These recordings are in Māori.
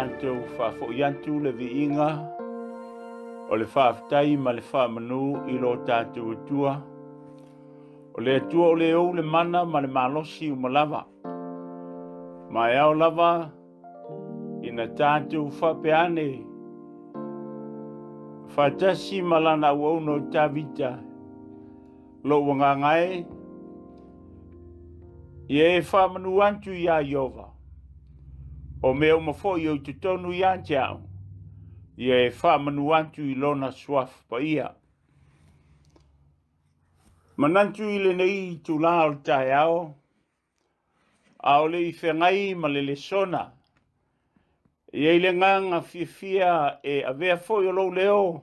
tātou whaafoiantu le viinga, o le whaaftai ma le whaamanu I lo tātou atua, o le atua o le au le mana ma le malosi umalava. Ma e au lava, ina tātou whapeane, whaatasi malana uauno tāvita, lo wangangae, Ie whaamanu antu ia Iova. O mea umafoi o te tonu ia te au. Ie whaamanu antu I lona swaf pa ia. Manantu I le nei tu la o tae ao. A o le I whengai ma le LESONA. Ie le nganga fia e avea foi o lo leo.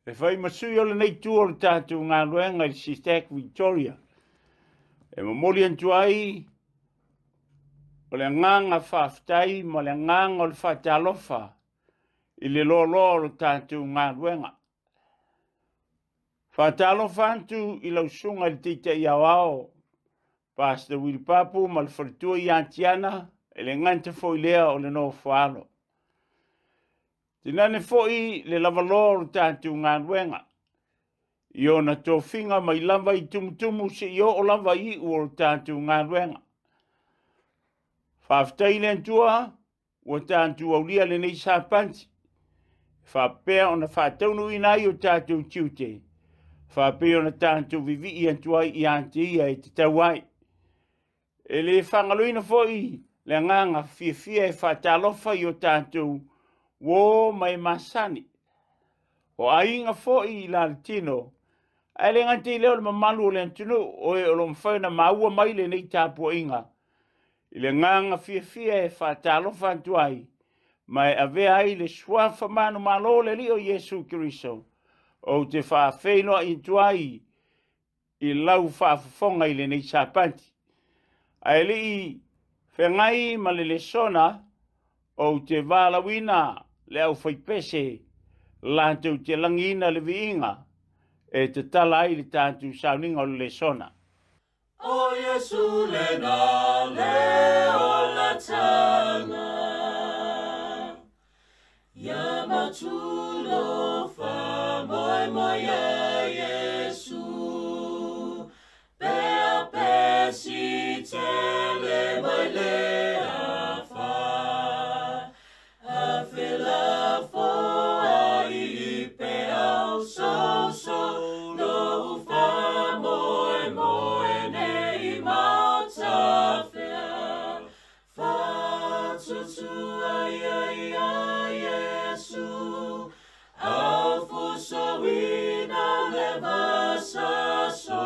E whai masui o le nei tu o le tātou ngā ruenga I SISDAC Victoria. E mamoli antu ai, o le nganga whaftai, ma le nganga o le whaatalofa, I le lolo o tātou ngā ruenga. Whaatalofa antu I lausunga I Tithe I ao, Pastor Wiripapu, ma le wharitua I Antiana, e le nganta foi lea o le NOFO alo. Tinane foi le lavalo o tātou ngā ruenga. Io na tofinga mai lava I tumutumu se io o lava I o tātou ngā ruenga. Whaftai le antua, o tātou aulia le nei Sapati. Whapea o na whataunu inai o tātou tiute. Whapea o na tātou vivi I antua I antia e te tauai. E le whangaluina foi le nganga fia e whatalofa I o tātou wo mai masani. O ainga foi I la tino. Ai le ngante leo le mamalu o le antunu o e o lo mwhaina MAUAI le nei tāpua inga. I le nganga fia e whaatalofa antuai. Mai avea ai le swafa manu malo le li o Iesu Kiriso. O te whaafeinoa I tuai I lau whaafafonga I le nei Sapati. Ai li I whengai ma le LESONA o te wālawina le au whaipese lātou te langina le viinga. E te tala I le tātou Sauniga o le LESONA. O Iesu le na le o la tanga, Ia Mautu lo Faamoemoe a Iesu, Pea pesi tele mai le afa, A fila fo a I pe au so no Faamoemoe nei mautawhia, Whatutu ai Iesu, Au fusawina le vasa so,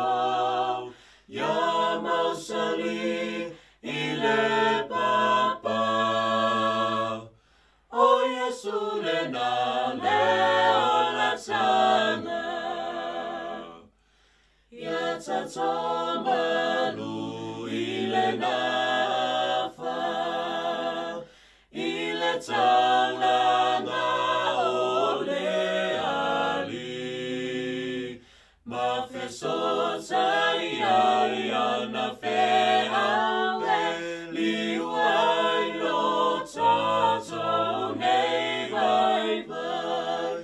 Ia mausali I le papa. O Iesu le na le o la tanga, Ia tato manu I le nafa, I le taulanga o le ali, Ma fesota Ia na fe awe, Liuai no tato nei vai vai,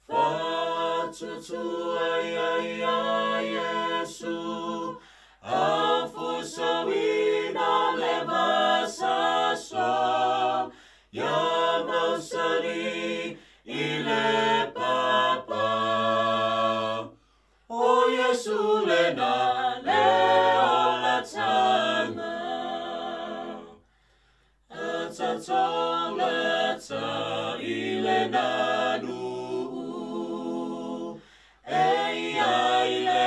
Whatutu ai Iesu, Au fusawina le vasa so, Ia mausali I le papa. O Iesu le na le o la tanga, A tato lata I le nanu, E ia I le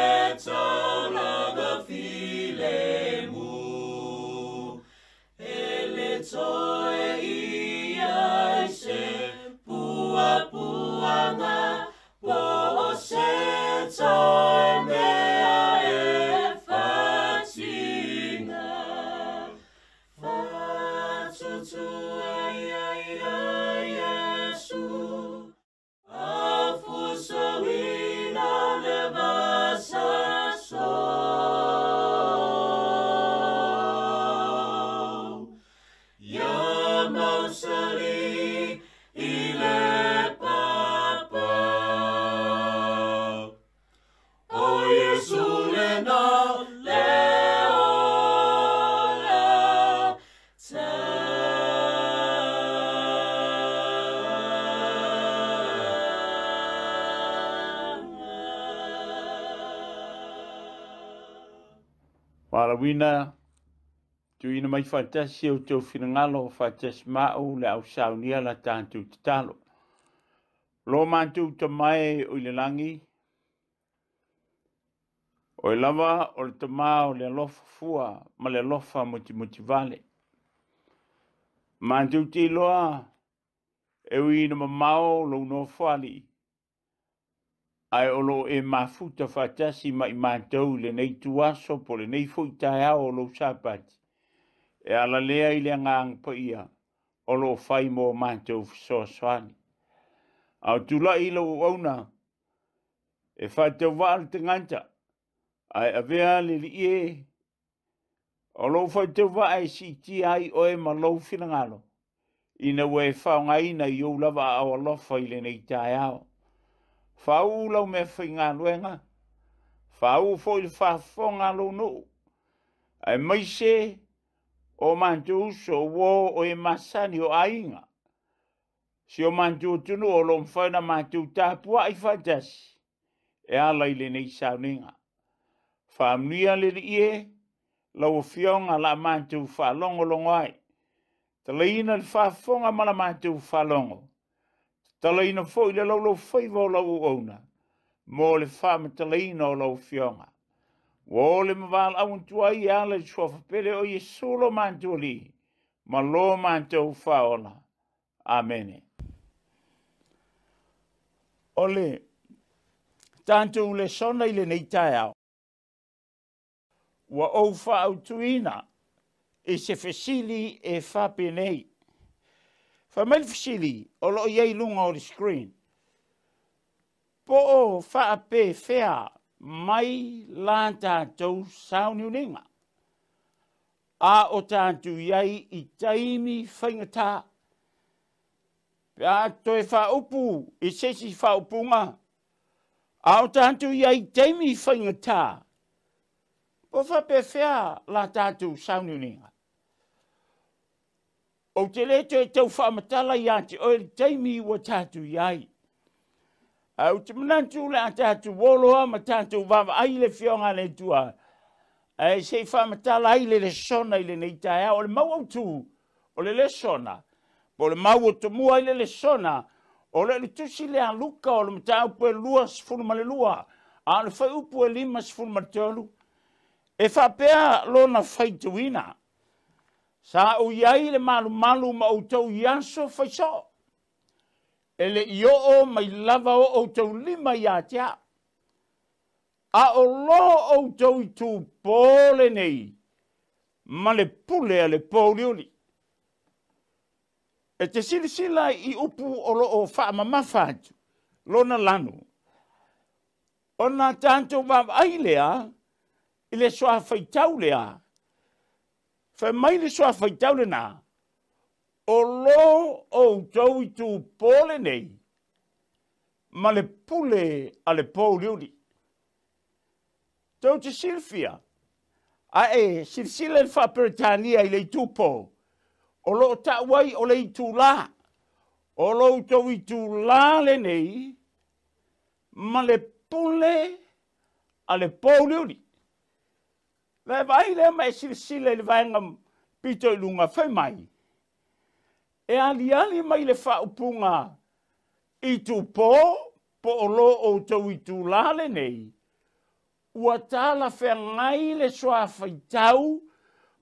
Warawina tuina mai fatasi o tau finangalo fatasi mau le au saunia la tantu talo. Lo mantu tamai o le langi. O lava o le tamao le lofa fua ma le lofa muti vale. Mantu ti loa e wina mamao lo no fali. Ai olo e mafuta fatasi ma i mantou le nei tuaso po le nei fuitai o lo Sapati. E ala lea i le ngang pa ia o lo fai mo mantou soaswani. Au tula i lo ona e fatau wal te nganta. Ai avea le li e o lo fatau wa ai si ti ai o e ma lo finangalo. Ina we whaongai na i OOLAVA au alofa i le nei tai ao. Whau lau me whainga luenga. Whau fo i whafonga lo no. Ai maise o mantu so wo o e masani o ainga. Si o mantu tunu o lo mwhaina mantu tāpua i whatasi. E ala i le nei Sauniga. Whaamnia le ie, lau fionga la mantu whalongo longo ai. Talaina le whafonga mala mantu whalongo. Talaina fo i le lau whaivo lau ona. Mo le whaama talaina o lau fionga. Wo le mawal auntua i ala i suafapele o Iesu lo mantu li. Ma lo mantu whaola. Amen. Ole, tanto LESONA i le nei tai au. Wa o whaautuina e se fesili e whape nei. Whamel fesili o lo iei lunga o le screen. Po o whaape whea mai lanta tau sauniuninga. A o tantu iei i taimi whaingata. Pea toe whaupu e sesi whaupunga. A o tantu iei taimi whaingata. Po whape whea la tatu sauniuninga. O te leto e tau whaamatala i ante o e taimi wa tatu iei. Au te manantu le a tatu woloa ma tatu wawa ai le whionga le tua. E se whaamatala ai le LESONA i le neitai o le Mautu o le LESONA. Po le Mautu mua i le LESONA o le tusi le aluka o le matau pue lua sifuru ma le lua. A le whai upu e lima sifuru ma le tolu. E whapea lona whaituina. Sa o iai le malu ma o tau iaso whaiso. E le ioo mai lava o tau lima ia tea. A o lo o tau i tu pole nei. Ma le pule a le polioli. E te silisila i upu o lo o whaamamawhatu. Lona lanu. O nā tanto wawai lea. I le soa whaitau lea. Whai mai le soa whaitau le nā. O lo o tau i tu pole nei. Ma le pule a le polioli. Tau te silfia. A e silsila le whaperetania i le tupo. O lo ta wai o le tu la. O lo tau i tu la le nei. Ma le pule a le polioli. Le vai le mai silsila le vai ngam pito i lunga whai mai. E ali mai le whaupunga i tu po o lo o tau i tu la le nei. Ua tala whengai le soa whaitau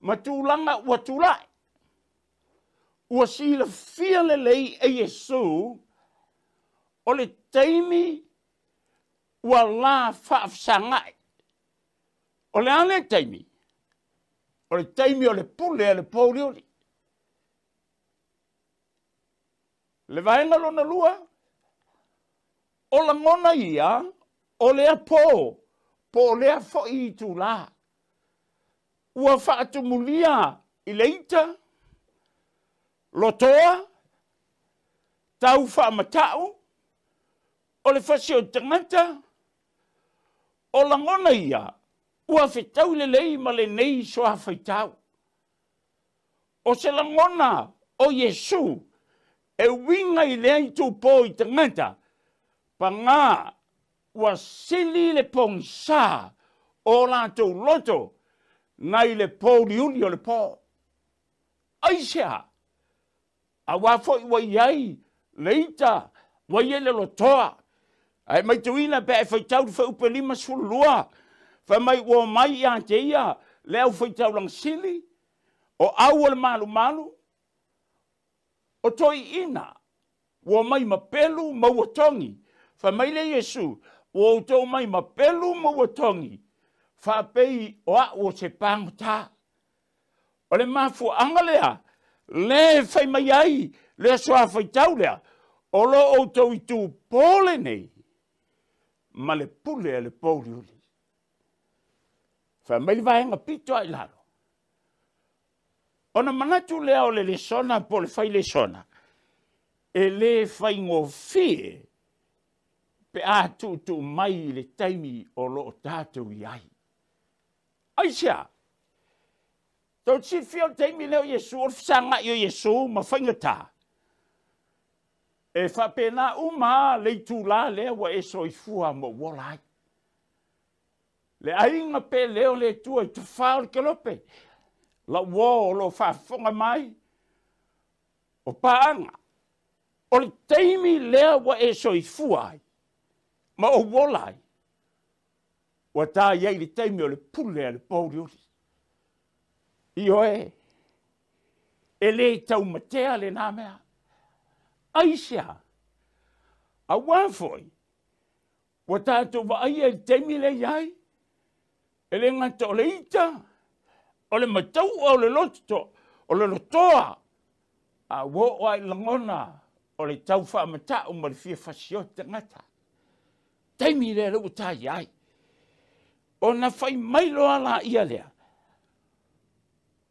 ma tūlanga ua tūlai. Ua sila fia le lei e Iesu o le teimi ua la whaafsangai. O le ale teimi. O le teimi o le pule a le polioli. Le vaenga lona lua. O la ngona ia o le apo. Po lea fo i tu la. Ua whaatumulia i leita. Lotoa. Tau whaamatau. O le whasio tangata. O la ngona ia. Ua whetau le lei ma le nei soa whaitau. O se la ngona o Iesu. E winga i lea i tu po i tangata. Pa ngā. Ua sili le pongsa o lātou loto ngai le pōliuni o le pō. Aisea, a wafo i wai ai, Rita, wai ele lo toa. Ai mai tuina pe e whaitau di whaupe lima sulua. Wha mai ua mai i ante ia, leo whaitau lang sili, o au le malu malu, o toi ina, ua mai mapelu maua tongi. Wha mai le Iesu, ua utou mai mapelu maua tongi. Wha pei o a o se pangota. O le mafu angalea, le whai mai ai, le soa whaitau lea, o lo o tau i tū pōle nei, ma le pule le pōliuli. Wha mai le vaenga pito ai laro. Ona manatu lea o le lesona po le whai lesona, e le whai ngō fie, pe a tū mai le taimi o lo o tātou i ai. Aisea, tau si fio taimi leo Iesu, o fsanga i o Iesu, ma whaingata. E whapena uma Leutu la lea wa e soifua mo wolai. Le ainga pe leo le tua i tu whaor ke lope. La wo lo whafonga mai. O paanga. O le taimi lea wa e soifua ai. Ma o wolai. Wa tā iei le taimi o le pule le pōriori. I oe. E le tau matea le nā mea. Aisea, a wafoi, wa tātou wa aia i teimi le iai, e le ngata o le ita, o le matau o le loto, o le lotoa, a wo o ai langona, o le tau wha mata o ma le fia fasio te ngata. Teimi le rau tā iai, o na whai mailoa la ia lea,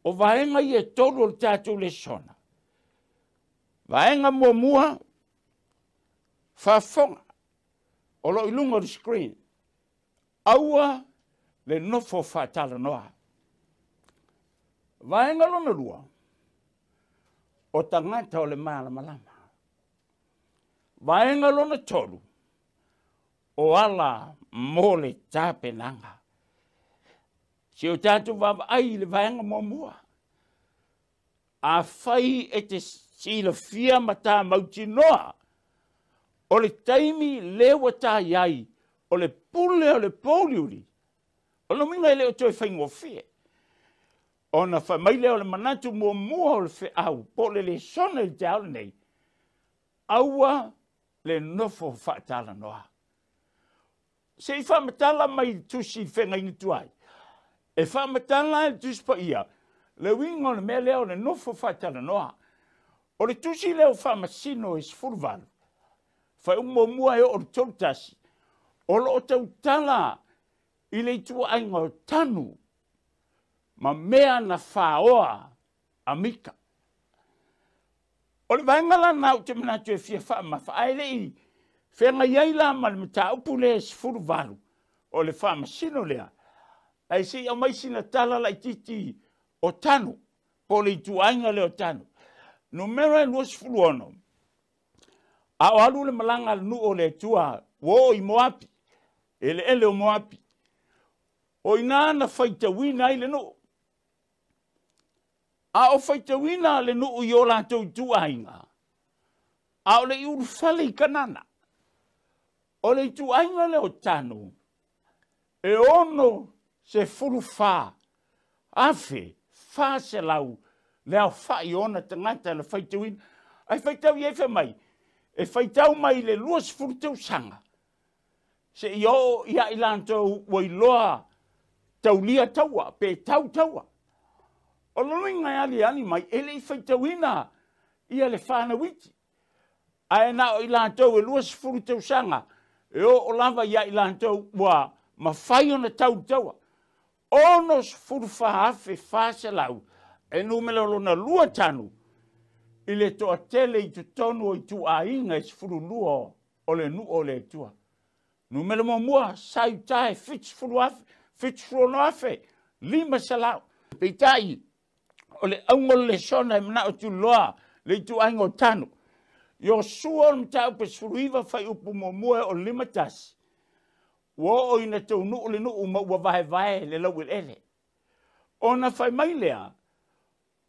o vaenga i e tolu o tātou lesona. Vaenga mua, whafonga, o lo ilunga o screen, aua le nofo FAATALANOA. Vaenga lona lua, o tangata o le malama. Vaenga lona tolu, o ala mo le tāpenanga. Si o tātou vava ai le vaenga mua, a whai e te sila fia mata mauti noa. O le taimi lewa tā iai, o le pule o le pōliuri. O lo minga leo toi whaingo fie. O na whamai leo le manatu mua o le whi au, po le LESONA i te au nei. Aua le nofo FAATALANOA. Se i whamatala mai tusi whenga inu tuai. E whamatala e tusi pa ia. Le wingo le mea leo le nofo FAATALANOA. O le tusi leo whamasino e sfurvalu. Whai mua e o le tautasi. O lo o tautala i le tua ainga o tanu. Ma mea na whaoa amika. O le vaengala nau te manatu e fia whaama whaele i. Whenga iaila ma le mata upu le e sfurvalu. O le whamasino lea. Ai si au mai sina tala lai titi o tanu. Po le tua ainga leo tanu. Numero e luas fuluono. A o alu le malanga nu o le tua. Wo i moapi. Ele o moapi. O ina na whaitawina i le nu. A o whaitawina le nu i o lato tua inga. A o le uru whale i kanana. O le tua inga le o tanu. E ono se furu wha. Afe. Wha se lau. Leo whai ona tangata le whaitawina. Ai whaitau i efe mai. E whaitau mai le luas furutau sanga. Se i o ia ilantou wailoa taulia taua, pe taua. O loinga ali mai, ele i whaitawina ia le whanawiti. Ai na o ilantou e luas furutau sanga. E o lava ia ilantou wa ma whai ona taua. Onos furuwhaafe whaselau. E numelo lona lua tanu. I le toa tele i tu tonu o i tu a inga i furu lua o le nu o le tua. Numelo mua sai tae fits furu afe, fits furu afe, lima salau. Peitai, o le aungo LESONA e mana o tu loa, le tu aingo tanu. Yo sua o mtau pe suriva fai upu mua o lima tasi. Wo o ina tau nu o le nu uma ua vae le lau ele. ona fai mai lea,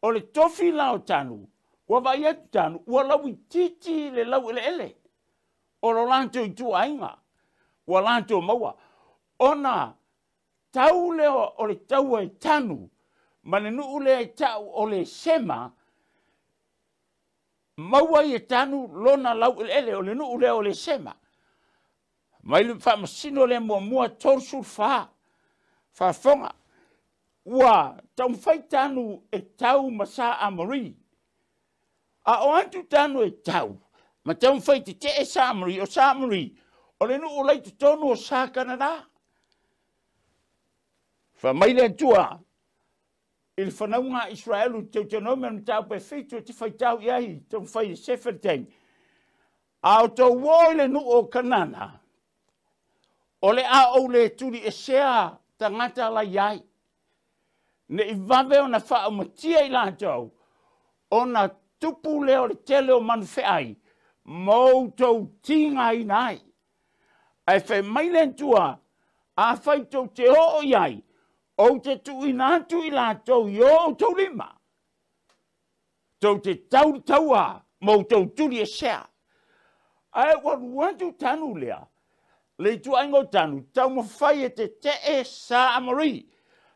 o le tofi lao tanu, ua vai atu tanu, ua lau I titi le lau ele ele, o lo lanto I tua ainga, ua lanto maua, ona tau leo o le tau e tanu, ma le nuu le tau o le sema, MAUAI e tanu lona lau ele ele, o le nuu leo o le sema, mai le whaamasino le mua tōru whaafonga, ua tau whai tanu e tau masa amari. A o antu tanu e tau, ma tau whai te e samari o samari, o le nuu lei te tonu o sa Canada. Mai le tua, il whanaunga Israelu tau te nome na tau pe whitu te whai tau iai, tau whai seferteng. A o tau woi le nuu o kanana, o le a o le turi e sea tangata la iai. Ne I vave o na whaamatia I lātou, o na tupu leo le tele o manuwhe ai, mautou tinga I nai. Ai whai mailen tua, a whai tau te o iai, o te tui nātu I lātou I o tau lima. Tau te taua, mautou turi e sea. Ai waruantu tanu lea, le tuaingo tanu, tau mawhai e te sa amari.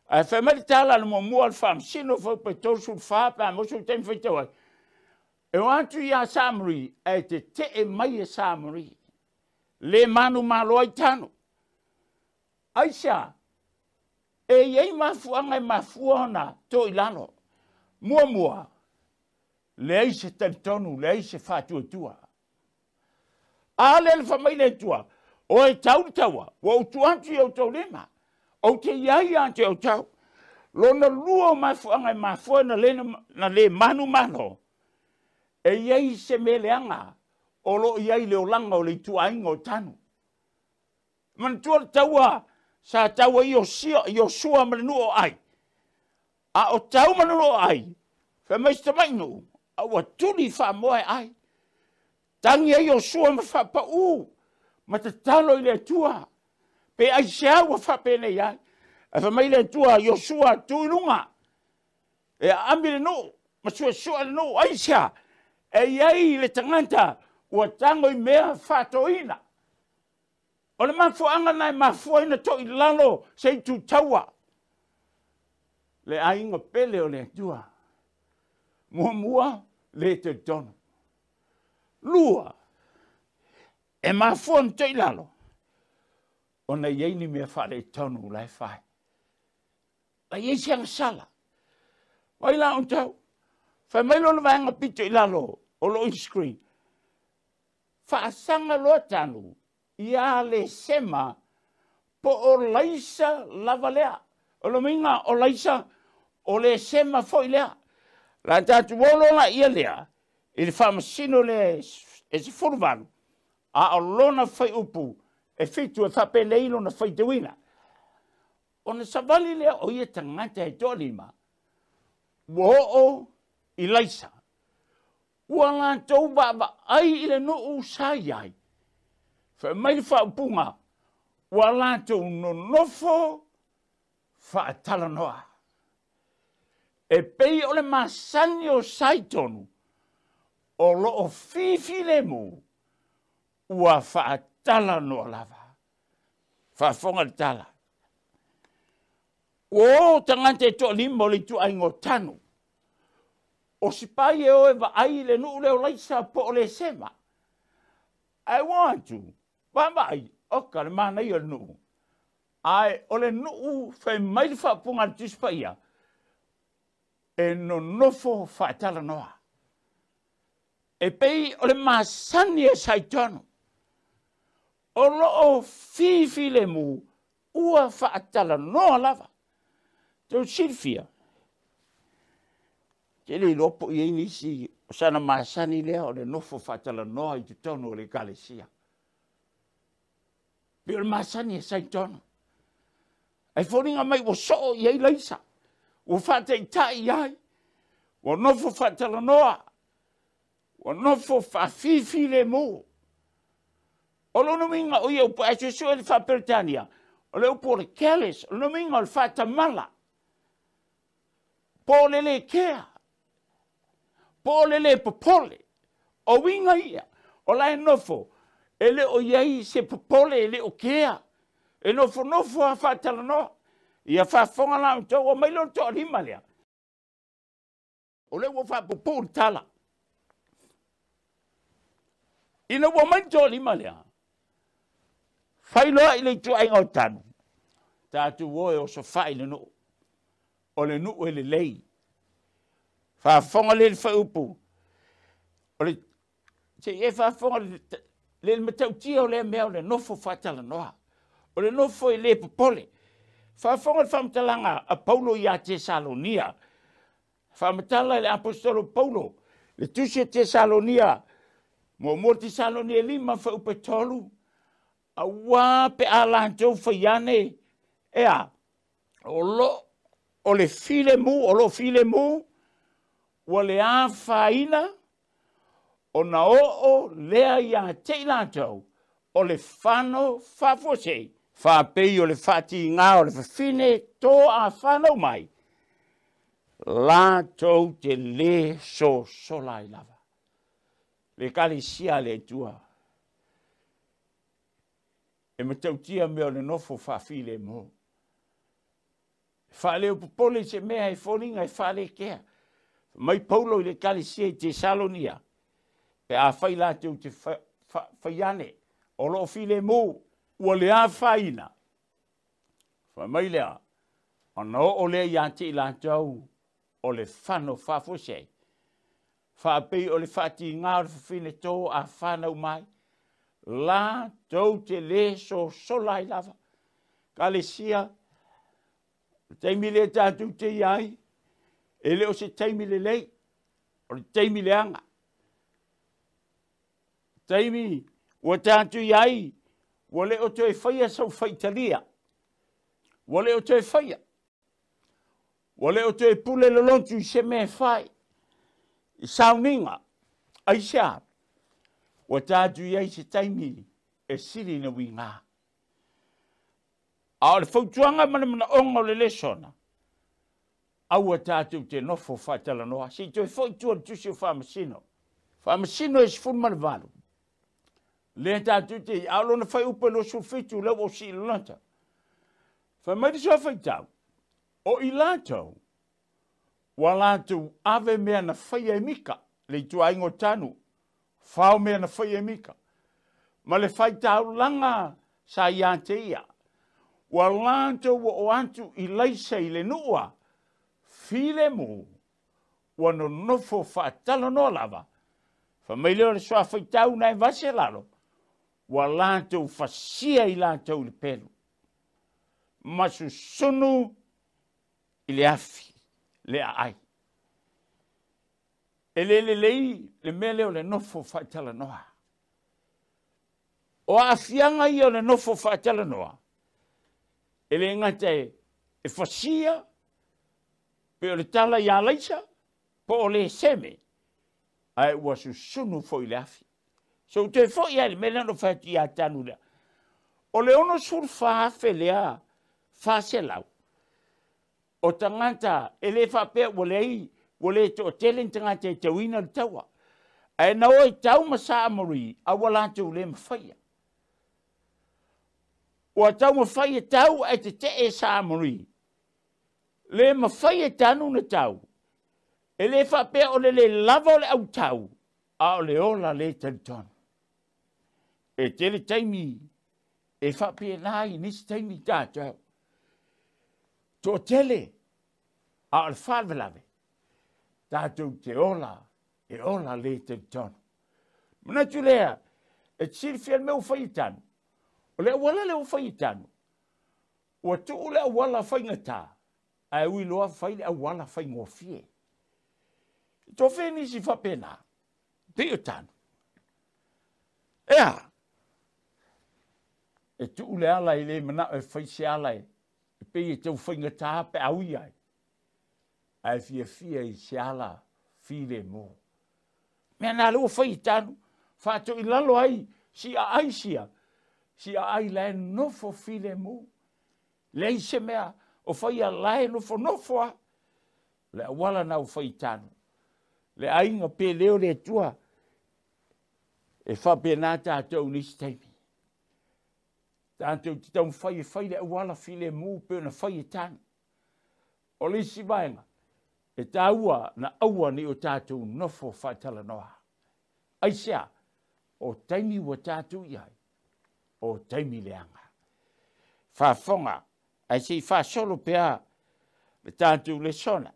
Ai whai mari tala na mua al whaamsino whau pe tōsu whāpa, mosu tem whai tawai. E wantu ia sa amari, e te mai e sa amari. Le manu maloai tanu. Aisha, e iei mafuanga I mafuana tō ilano. Mua, le aise talitonu, le aise whātua. A le whamaile tua, o e taua, o tuantu I o tau lema. O te iai ante o tau, lona lua o mafuanga I mafua na le manu, e iai se meleanga, o lo iai leo langa o le tuainga o tanu. Man tua taua, sa taua I o sua manu o ai. A o tau manu o ai, wha meista mainu, a ua tuli Faamoemoe ai. Tangi ai o sua ma whapau, ma te talo I le tua. Pe ai sea ua whapene iai. E whamai le tua Iosua tuirunga. E ami le no, ma sua le no, ai sea. E iai le tanganta, ua tango I mea whatoina. O le mafuanga nai mafuaina to I lalo, sei tu taua. Le ainga pele o le tua. Mua, le te tono. Lua, e mafuan to I lalo. Ona iei ni mea whare tonu lai whai. La iei sianga sala. Wai la on tau. Whai mailo na vanga pito I lalo, o lo screen. Whaasanga loa tanu, ia le sema, po o laisa lava lea. O lo minga o laisa, o le sema foi lea. La tatu wolo la ia lea, I le whamasino le e se furvanu. A o lona whai upu, e fitu e whape leilo na whai te wina. O na savali lea o ia tangata e tō lima. Wo I laisa. Ua ngā tau baba ai I le nuu sai ai. Wha mai whaupunga. Ua ngā tau no nofo FAATALANOA. E pei o le masani o sai tonu. O loo fifi le mu. Ua FAATALANOA lava. Whaafonga le tala. O tangante to limo le tu aingo tanu. O sipai e o e wa ai le nuu leo laisa po o le sema. I want to. Wamai, oka le mana I o nuu. Ai o le nuu whai mai le whaapunga le tuspaia. E no nofo FAATALANOA. E pei o le masani e saitonu. O loo fifi le mu. Ua FAATALANOA lava. Tau silfia. Te le lopo I nisi o sana masani lea o le nofo FAATALANOA I te tono o le kalesia. Pe o le masani e saitonu. Ai whoringa mai o so I ei laisa. O whātei tai ai. O nofo FAATALANOA. O nofo whawhiwhi le mo. O lono minga o iau pa e so le whaperitania. O le upo le keles. O lono minga o le whatamala. Pole le kea. Pole le popole. O winga ia. O lai nofo. Ele o iai se popole ele o kea. E nofo a whātalanoa. Ia whafonga la mto o mailo to rima lea. O le wo whapopole tala. Ina wo mai to rima lea. Whailoa ile tu ai ngau tanu. Tātu woe o so whai le no. O le nu e le lei. Whafonga le whaupu. O le te e whafonga le matautia o le mea o le nofo whatalanoa. O le nofo e le popole. Whafonga le whamtalanga a Paulo i a Tesalonia. Whamatala le apostolo Paulo. Le tusi Tesalonia. Mo Tesalonia 5 whaupe tolu. A wā pe a lantou whaiane. Ea. O le file mu. O le a whaina. O na o lea ia te lantou. O le whano whafose. Whapei o le whati ngā o le whawhine tō a whanau mai. Lantou te le so solai lava. Le kari sia le tua. E matautia mea o le nofo whawhile mo. Whaleo popole se mea e whoninga e whale kea. Mai Paulo i le kari sia i Tesalonia. Pe a whai lantou te whaiane. O lo file mo. Ua le a whaina. Whamai lea. Ana o le ia te lantou. O le whano whafose. Whapei o le whati ngā o le whawhine tō a whanau mai. La tau te le so solai lava. Ka le sia. Teimi le tātou te iai. E le o se teimi le lei. O le teimi le anga. Teimi. Ua tātou iai. Wale o te whaia sau whaitalia. Wale o te whaia. Wale o te pule le lontu se me whai. I Sauniga. Aisha. Wa tātu iai se taimi e siri na winga. A le whautuanga mana onga le LESONA. Aua tātu te nofo FAATALANOA. Si toi whautua tusi o Faamoemoe. Faamoemoe e sifun mana valu. Le tātu te alo na whai upe lo sulfitu lau o si ilanta. Whai mairi soa whai tau. O i lātou. Wa lātou ave mea na whai e mika. Le tua ingo tanu. Whao mea na whai e mika. Ma le whai tau langa sa iante ia. Wa lātou wa o antu i leisa i le nua. File mu. Wa no nofo FAATALANOA lava. Whai mairi o le soa whai tau na e vase lalo. Wa lātou whasia i lātou le pelu. Masu sunu i le afi, le ai. E le lei, le mele o le nofo FAATALANOA. O afianga i o le nofo FAATALANOA. E le ngate e whasia, pe o le tala i a leisa, po o le seme. Ai ua su sunu fo i le afi. So te fo ia le mele no fati a tanu lea. O le ono sur whaafe lea, whaase lau. O tangata, e le whapea o le to telen tangata e tauina le taua. E na o e tau MASAMARIA, a walātou le mawhaia. O a tau mawhaia tau e te e SAMARIA. Le mawhaia tanu na tau. E le whapea o le lava o le au tau. A o le ola le talitonu. E tele taimi, e whapea nai, nisi taimi tātou. Tō tele, a o le whāwelave, tātou te ola, e ola le talitonu. Mana tu lea, e tsiri whia meu whaitanu. O lea wala leo whaitanu. Ua tu o lea wala whaingata, a ui loa whai lea wala whaingofie. Tō whea nisi whapea nā, pio tanu. Ea, e tu ule ala i le mana e whaise ala e pe e tau whainga tāpe au iai. Ai fia i se ala file mo. Mea nā leo whai tanu, whātou i lalo ai, si a ai sia, si a ai lai nofo file mo. Lei se mea, o whai a lai nofo nofoa, le wala na u fai tanu le ainga pe leo le tua e fa pe na tātou ni staimi tātou titau fai le wala file mu pe na fai tanu o le si vaenga e tāua na aua ni o tātou nofo whaatalanoa aisia o taimi wa tātou iai o taimi leanga whaafonga ai si whaasolo pea le tātou lesona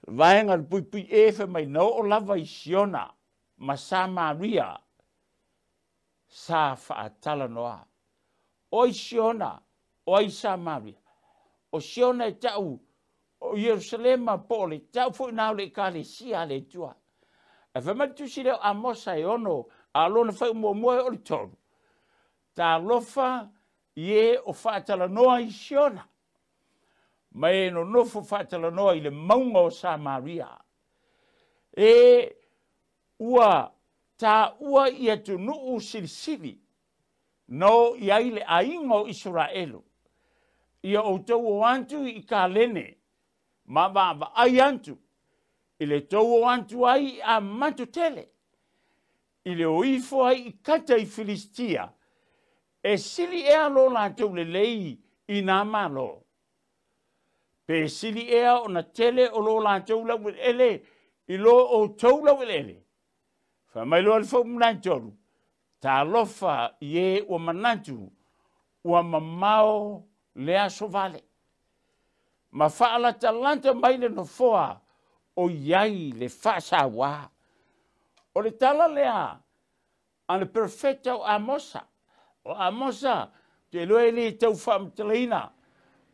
vaenga le pui efe mai no o lava ISIONA MASAMARIA sa FAATALANOA o ISIONA o Samaria o siona e tau o Yerusalema po le tau fu na le kalesia le tua e fa matu si le amosa e ono a lona Faamoemoe o le tolu ta lofa ye o FAATALANOA ISIONA mai no NOFO FAATALANOA i le maunga o Samaria e ua ta ua ia tu nuu silisili no ia ile aingo Israelo ia o tau o antu i ka lene ma ai antu ile tau o antu ai a mantu tele ile o ifo ai i kata i Filistia e sili ea lo la tau le lei i na malo pe sili ea o na tele o lo la tau la ele i lo o tau la ele fa mai lo alfo mnantoru ta lofa ye o manantu o mamao le aso vale ma faala talanta mai le nofoa o iai le fasawa o le tala lea ana perfecta o amosa te loele tau famtleina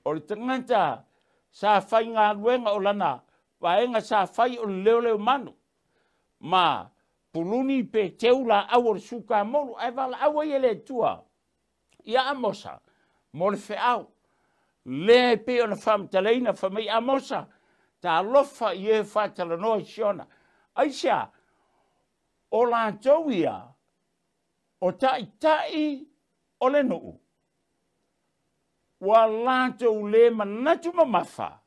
o le tanganta sa fai ngā luenga o lana vaenga sa fai o leo manu ma puluni pe teula awor suka molu ai vala awa ele tua ia amosa mo le feau le pe ona famtaleina fa mai amosa ta lofa ye FAATALANOA ISIONA aisia o la tauia o tai o le nuu wa la tau le manatu mamafa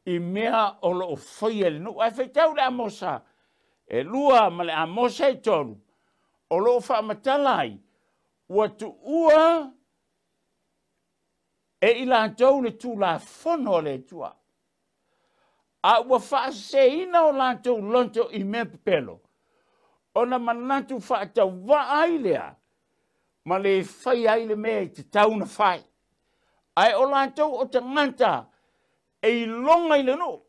i mea o lo fai le nuu ai feitau le amosa e lua ma le amosa e tolu o lo faamatala ua tuua e i lantou le tulafono le tua a ua faaseina o lantou lonto i mea pepelo ona manatu faatauvaai lea ma le fai ai le mea i te tauna fai ai o lantou o tagata e i longa i le nuu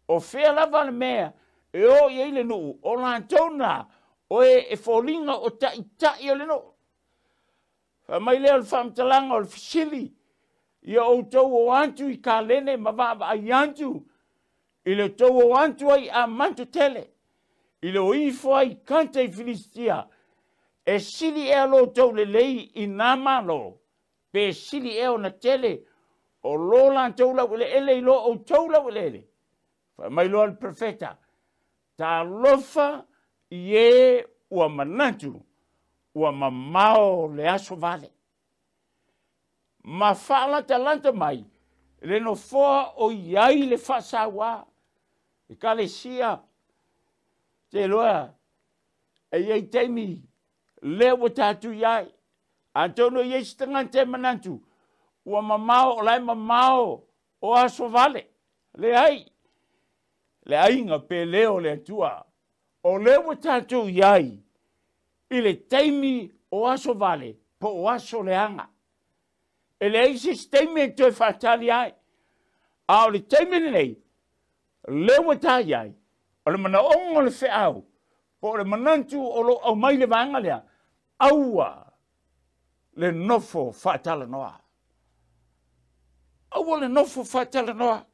o fea lava le mea e o i le nuu o lantou na o e folinga o tai o le nuu fa mai leo le whamtalanga o le fisili ia o tau o antu i ka lene ma vava ai antu i le tau o antu ai a mantu tele i le o ifo ai kanta i Filistia e sili e alo tau le lei i nama lo pe sili e o na tele o lo lan tau la wile ele i lo o tau la wile ele fa mai lo al profeta ta lofa ye ua manatu ua mamao le aso vale. Ma fala talanta mai, le no foa o iai le fasawa, e kalesia, te loa, e iei teimi, le wa tatu iai, antono iei stangante manantu, ua mamao, lai mamao, o aso vale, le ai nga pe leo le tua, o le wa tatu iai, ile teimi o aso vale, po o aso leanga. Ele ai sistemi e toi fatali ai. A o le teimi nei, le wa tai ai, o le mana ongo le fe au, po le manantu o lo au mai le vanga lea, aua le nofo faatalanoa. Aua le nofo faatalanoa,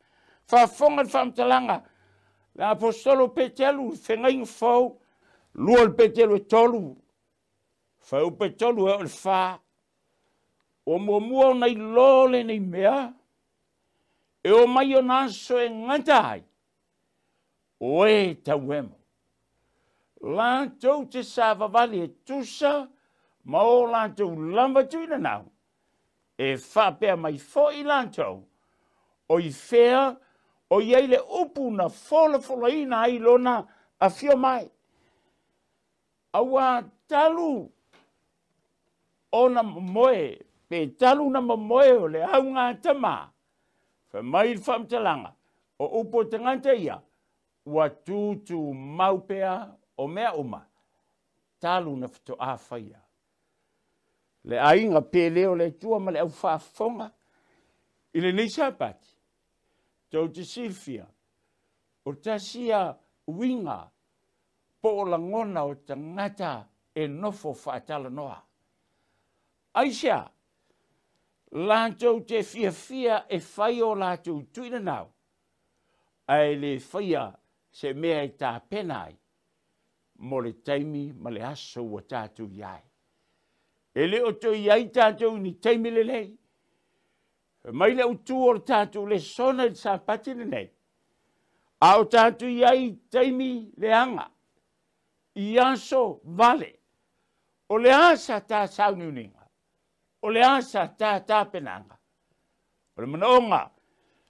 faafonga le faamtalanga, le apostolo petelu, fengaing fau, lua le petelu e tolu, fau petolu e o le faa, o mua nei lole nei mea, e o mai o naso e ngantai, o e tauemo. Lantou te savavali e tusa, ma o lantou lamba tuina nau, e whapea mai fo i lantou, o i fea, o iei le upu na fola ina ai lona a fio mai. Awa talu o na moe, pe talu na moe o le au ngā tama, fa mai whamtalanga, o upo tanganta ia, ua tūtu maupea o mea uma, talu na fito a whaia. Le ainga pe leo le tua ma le au whaafonga, i le nei Sapati, tau te silfia, o tasia winga, po o langona o tangata e NOFO FAATALANOA. Aisia, lātou te fia e whai o lātou tuina nau, ai le whaia se mea e tā penai, mo le taimi ma le aso o tātou iai. E le o to iai tātou ni taimi le lei, mai le utu o tātou LESONA i Sapati le nei, a o tātou iai taimi le anga, i aso vale, o le asa tā sauniuninga, o le asa tā penanga, o le manaonga,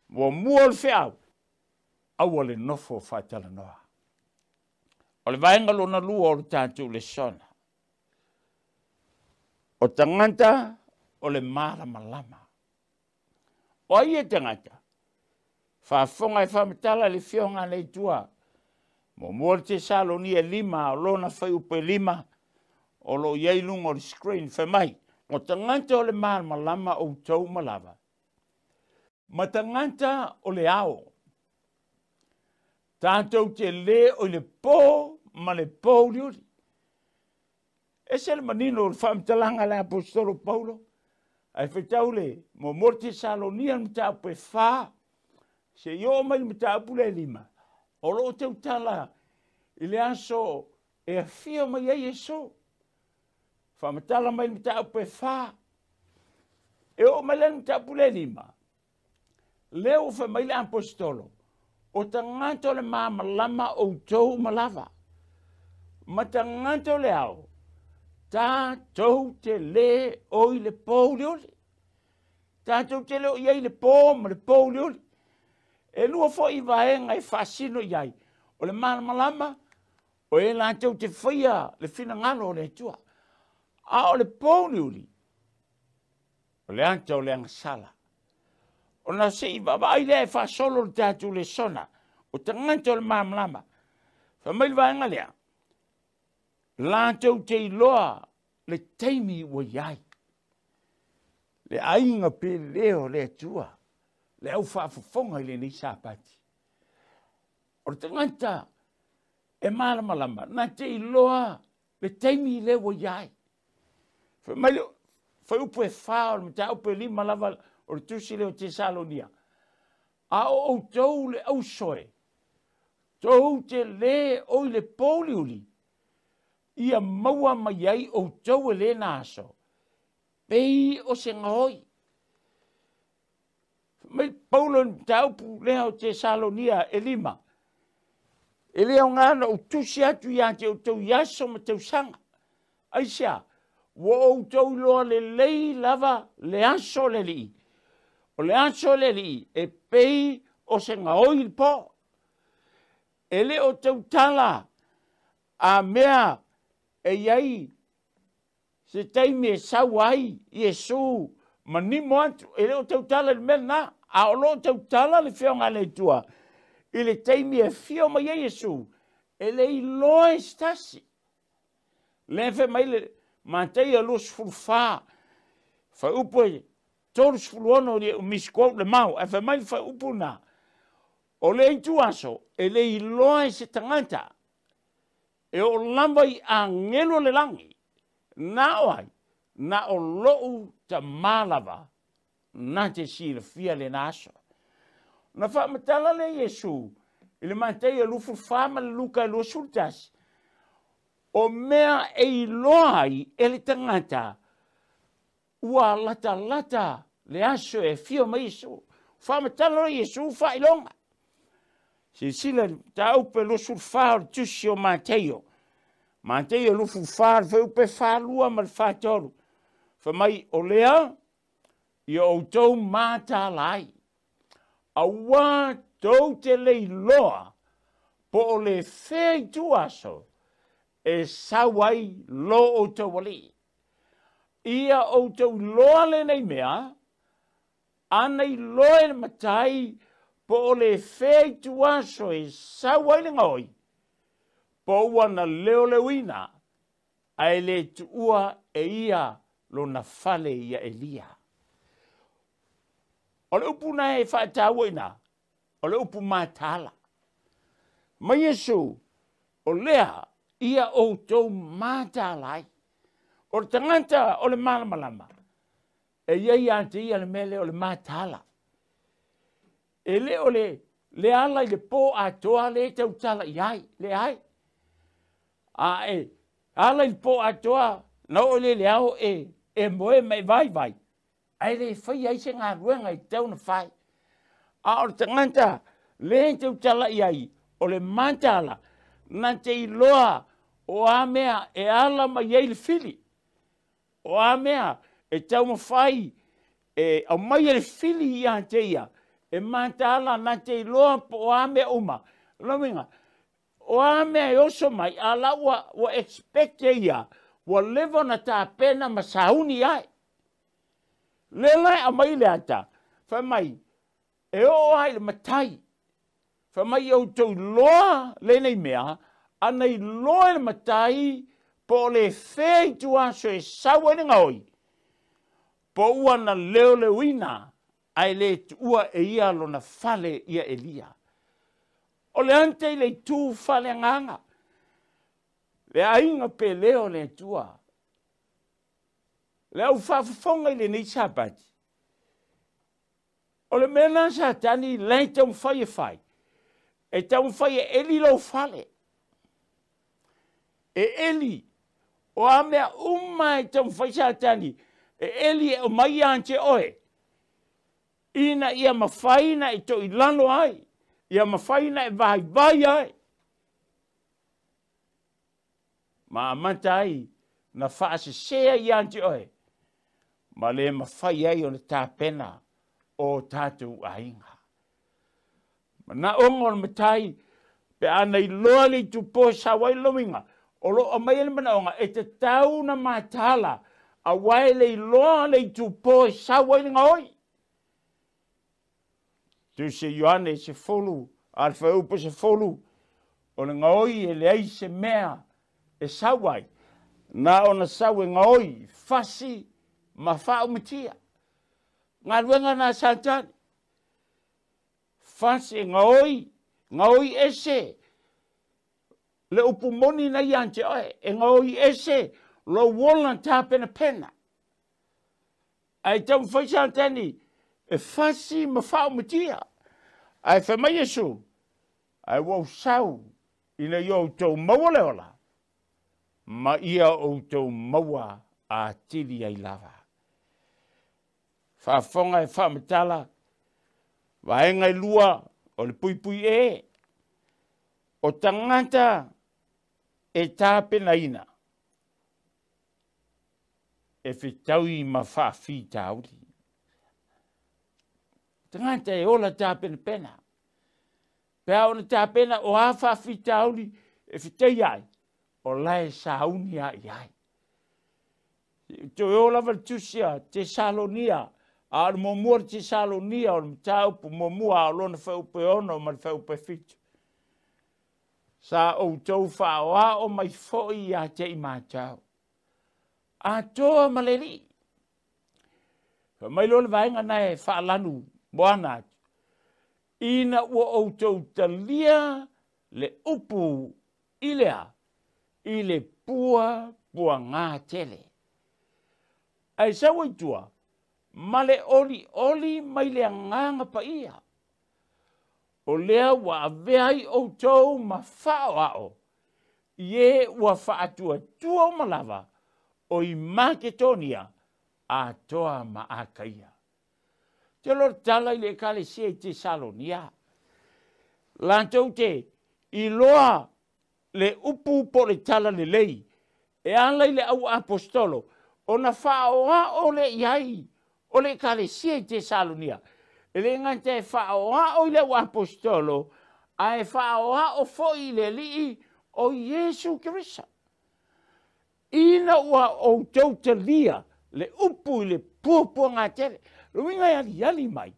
mua le whiau, au o le NOFO FAATALANOA. O le vaenga lona lua o le tātou LESONA. O tanganta o le malama. O ai e tangata, whaafonga e whamatala le fionga nei tua, mo mōre te Salonia 5, o lona whai upe 5, o lo iei lunga o le screen, whai mai, o tanganta o le malama o tau malava. Ma tanganta o le ao, tātou te le o le pō, ma le pō liuri. E se le manino o le whamtalanga le apostolo Paulo, ai whetau le, mo morte Salonia mta pe wha, se yo mai mta pule 5. O lo teu tala, i le aso e a fio mai e Iesu. Whamatala mai mta pe wha, e o mai le mta pule 5. Leo wha mai le apostolo, o tanganto le malama o tau malava. Ma tanganto le au, tātou te le o i le pōlioli. Tātou te le o iei le pō ma le pōlioli. E lua fo i vaenga e whasino iai. O le malama, o e lātou te whaia le whina le tua. A o le pōlioli. O le anta o le angasala. O na se i vavai le e whasolo le tātou LESONA. O tanganta o le malama. Whamai vaenga lea. Lātou te iloa le teimi wa iai. Le ainga pe leo le tua. Le au whaafafonga i le nei Sapati. O te nganta e malama. Nā te iloa le teimi le wa iai. Whai upo e whao, me ta upo e 5 lava o le tusi leo te Salonia. A o tau le au soe. Tau te le o le pōliuli. Ia maua mai ai o tau e le naso. Pei o se ngahoi. Mai Paulo taupu leo te Salonia e 5. E leo ngana o tusi atu ia te o tau yaso ma tau sanga. Aisia, wo o tau loa le lei lava le aso le li. O le aso le li e pei o se ngahoi il po. E le o tau tala a mea e iai se taimi e sau ai Iesu manimo atu e leo tau tala le mena a o lo tau tala le whionga le tua i le taimi e whio mai Iesu e le i loa e stasi le whe mai le mātai a los fulfā whai upo e tōrus fuluono o miskot le mau e whe mai whai upo na o le i tuaso e le i loa e se tanganta e o lambai a ngelo le langi, na oai, na o lou ta malava, na te sira fia le naso. Na whaamatala le Iesu, i le mātai a lufu whama le luka e lo sultas, o mea e iloai e le tangata, ua lata le aso e fio ma Iesu, whaamatala le Iesu whailonga. Si sila tau pe lo sulfar tusio Mateo. Mateo lo sulfar fe upe falua mal fatoro. Fa mai o lea i o tau MATAGALUEGA. Awa tau te lei loa po o le whei tuaso e sawai lo o tau wali. Ia o tau loa le nei mea, anei loa le matai po o le whei tuaso e sawai le ngoi, po wana leo leuina, ai le tuua e ia lo na fale ia Elia. O le upu na e whaatawaina, o le upu mātala. Ma Iesu, o lea, ia o tau mātalai. O le tanganta o le malamalama. E iei ante ia le mele o le mātala. E le o le ala i le pō atoa le tau tala iai, le ai. A e, ala i le pō atoa, na o le leao e moe mai vai. Ai le whai ai se ngā ruenga i tau na whai. A o le tanganta, le tau tala iai, o le mātala, na te iloa o a mea e ala mai ei le fili. O a mea e tau mawhai e au mai e le fili i a te ia. E mātala na te iloa po o a mea uma. Laminga, o a mea e oso mai, ala wa expect e ia, wa levo na ta pena ma sauni ai. Le lai a mai le ata, wha mai, e o ai le matai. Wha mai au tau loa le nei mea, anei loa le matai, po le whei tuaso e sawa ni ngaoi. Po ua na leo leuina, ai le tua e ia lo na fale ia Elia. O le ante le tu fale nganga. Le ainga pe leo le tua. Le au whafafonga i le nei Sabbath. O le mena sa tani le tau whai e whai. E tau whai e eli lau fale. E eli. O a mea umai tau whai sa tani. E eli e o mai ante oe. Ina ia mawhaina e to i lano ai. Ia mawhaina e vai ai. Ma amanta ai. Na whaase sea i ante oe. Ma le mawhai ai o na tāpena o tātou ainga. Ma na ongo na matai, pe anei loa li tupo sa wai lominga, o lo o mai ele mana onga, e te tau na mātala, a wai le loa li tupo sa wai linga oi. Tu se Ioane se folu, al whaupo se folu, o le ngaoi e le ai se mea e sa wai, na o na sa wai ngaoi, fasi, ma Faamoemoe. Ngā ruenga nā santani. Fase ngaoi ese. Le upu moni na iante oe. E ngaoi ese lo wola tāpena pena. Ai tau whai santani. E fasi ma Faamoemoe. Ai whamai Iesu. Ai wau sau. Ina i o tau maua leola. Ma ia o tau maua a tiri ai lava. Whafonga e whamatala, waenga i lua, o le pui e, o tangata e tāpena ina, e whitaui ma whawhi tauri. Tangata e ola tāpena pena, pēa ona tāpena o a whawhi tauri, e whitai ai, o lai sauni ai ai. To e ola valtusia, te Salonia, a momua te Salonia o tau pu momua o lona fau pe ono o fau pe fitu. Sa o tau whaoa o mai foi a te i mātau. A toa maleri. Mai lona vaenga nei whaalanu moana. Ina ua o tau talia le upu ilea. I le pua ngā tele. Ai sawa i tua. Male oli mai le nganga pa ia. O lea wa aveai o tau ma whao ao. Ie wa whaatua tua malava o i Maketonia a toa ma akaia. Te lor tala i le kale se te Salonia. Lantou te i loa le upu po le tala le lei. E ala i le au apostolo. O na whaoa o le iai. O le kale sia te Salonia. E le ngante whaoa o le wa apostolo, ai whaoa o foi le li o Iesu Kirisa. Ina ua o tau te lia, le upu i le pua ngā tere. Ruinga ali mai.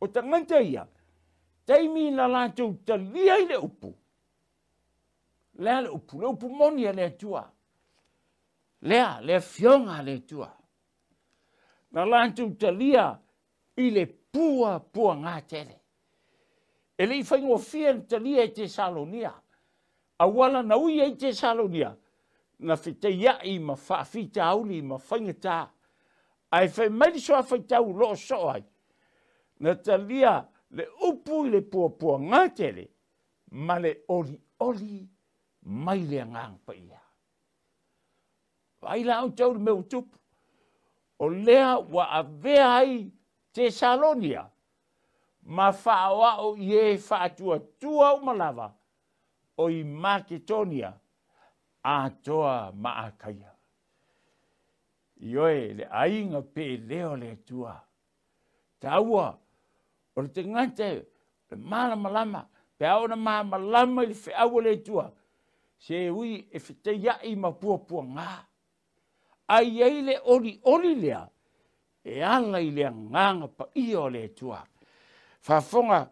O ta ngante ia, teimi na lātou te lia i le upu. Lea le upu monia le tua. Lea, le fionga le tua. Na lātou te lia i le pua ngā tere. E le i whaingo fia te lia i te Salonia. A wala na ui i te Salonia. Na white iai ma whaafita auli ma whaingata. Ai whai mairi soa whaitau loo soai. Na te lia le upu i le pua ngā tere. Ma le oli mai le ngang pa ia. Vai la au tau me utupu. O lea wa a vea ai te Salonia. Ma whaoa o ie whaatua tua o malava. O i Makedonia. A toa maakaia. Ioe le ainga pe leo le tua. Taua. O le te ngante le malamalama. Pe au na malamalama i le whiaua le tua. Se ui e white iai ma pua ngā. Ai ei le oli lea. E ala i lea nganga pa io le tua. Whafonga.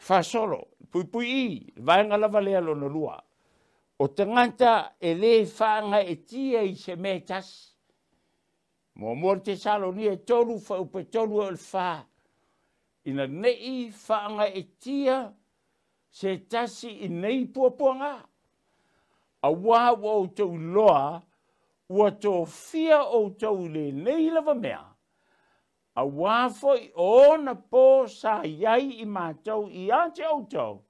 Whasolo. Pui i. Vaenga lava lea lona lua. O te nganta e le whaanga e tia i se metas. Mo te Salonia e tolu whaupe tolu o le wha. Ina nei whaanga e tia se tasi i nei pua ngā. A wā o tau loa ua tō fia o tau le nei lava mea. A wā foi o na pō sa iai i mātou i ante au tau.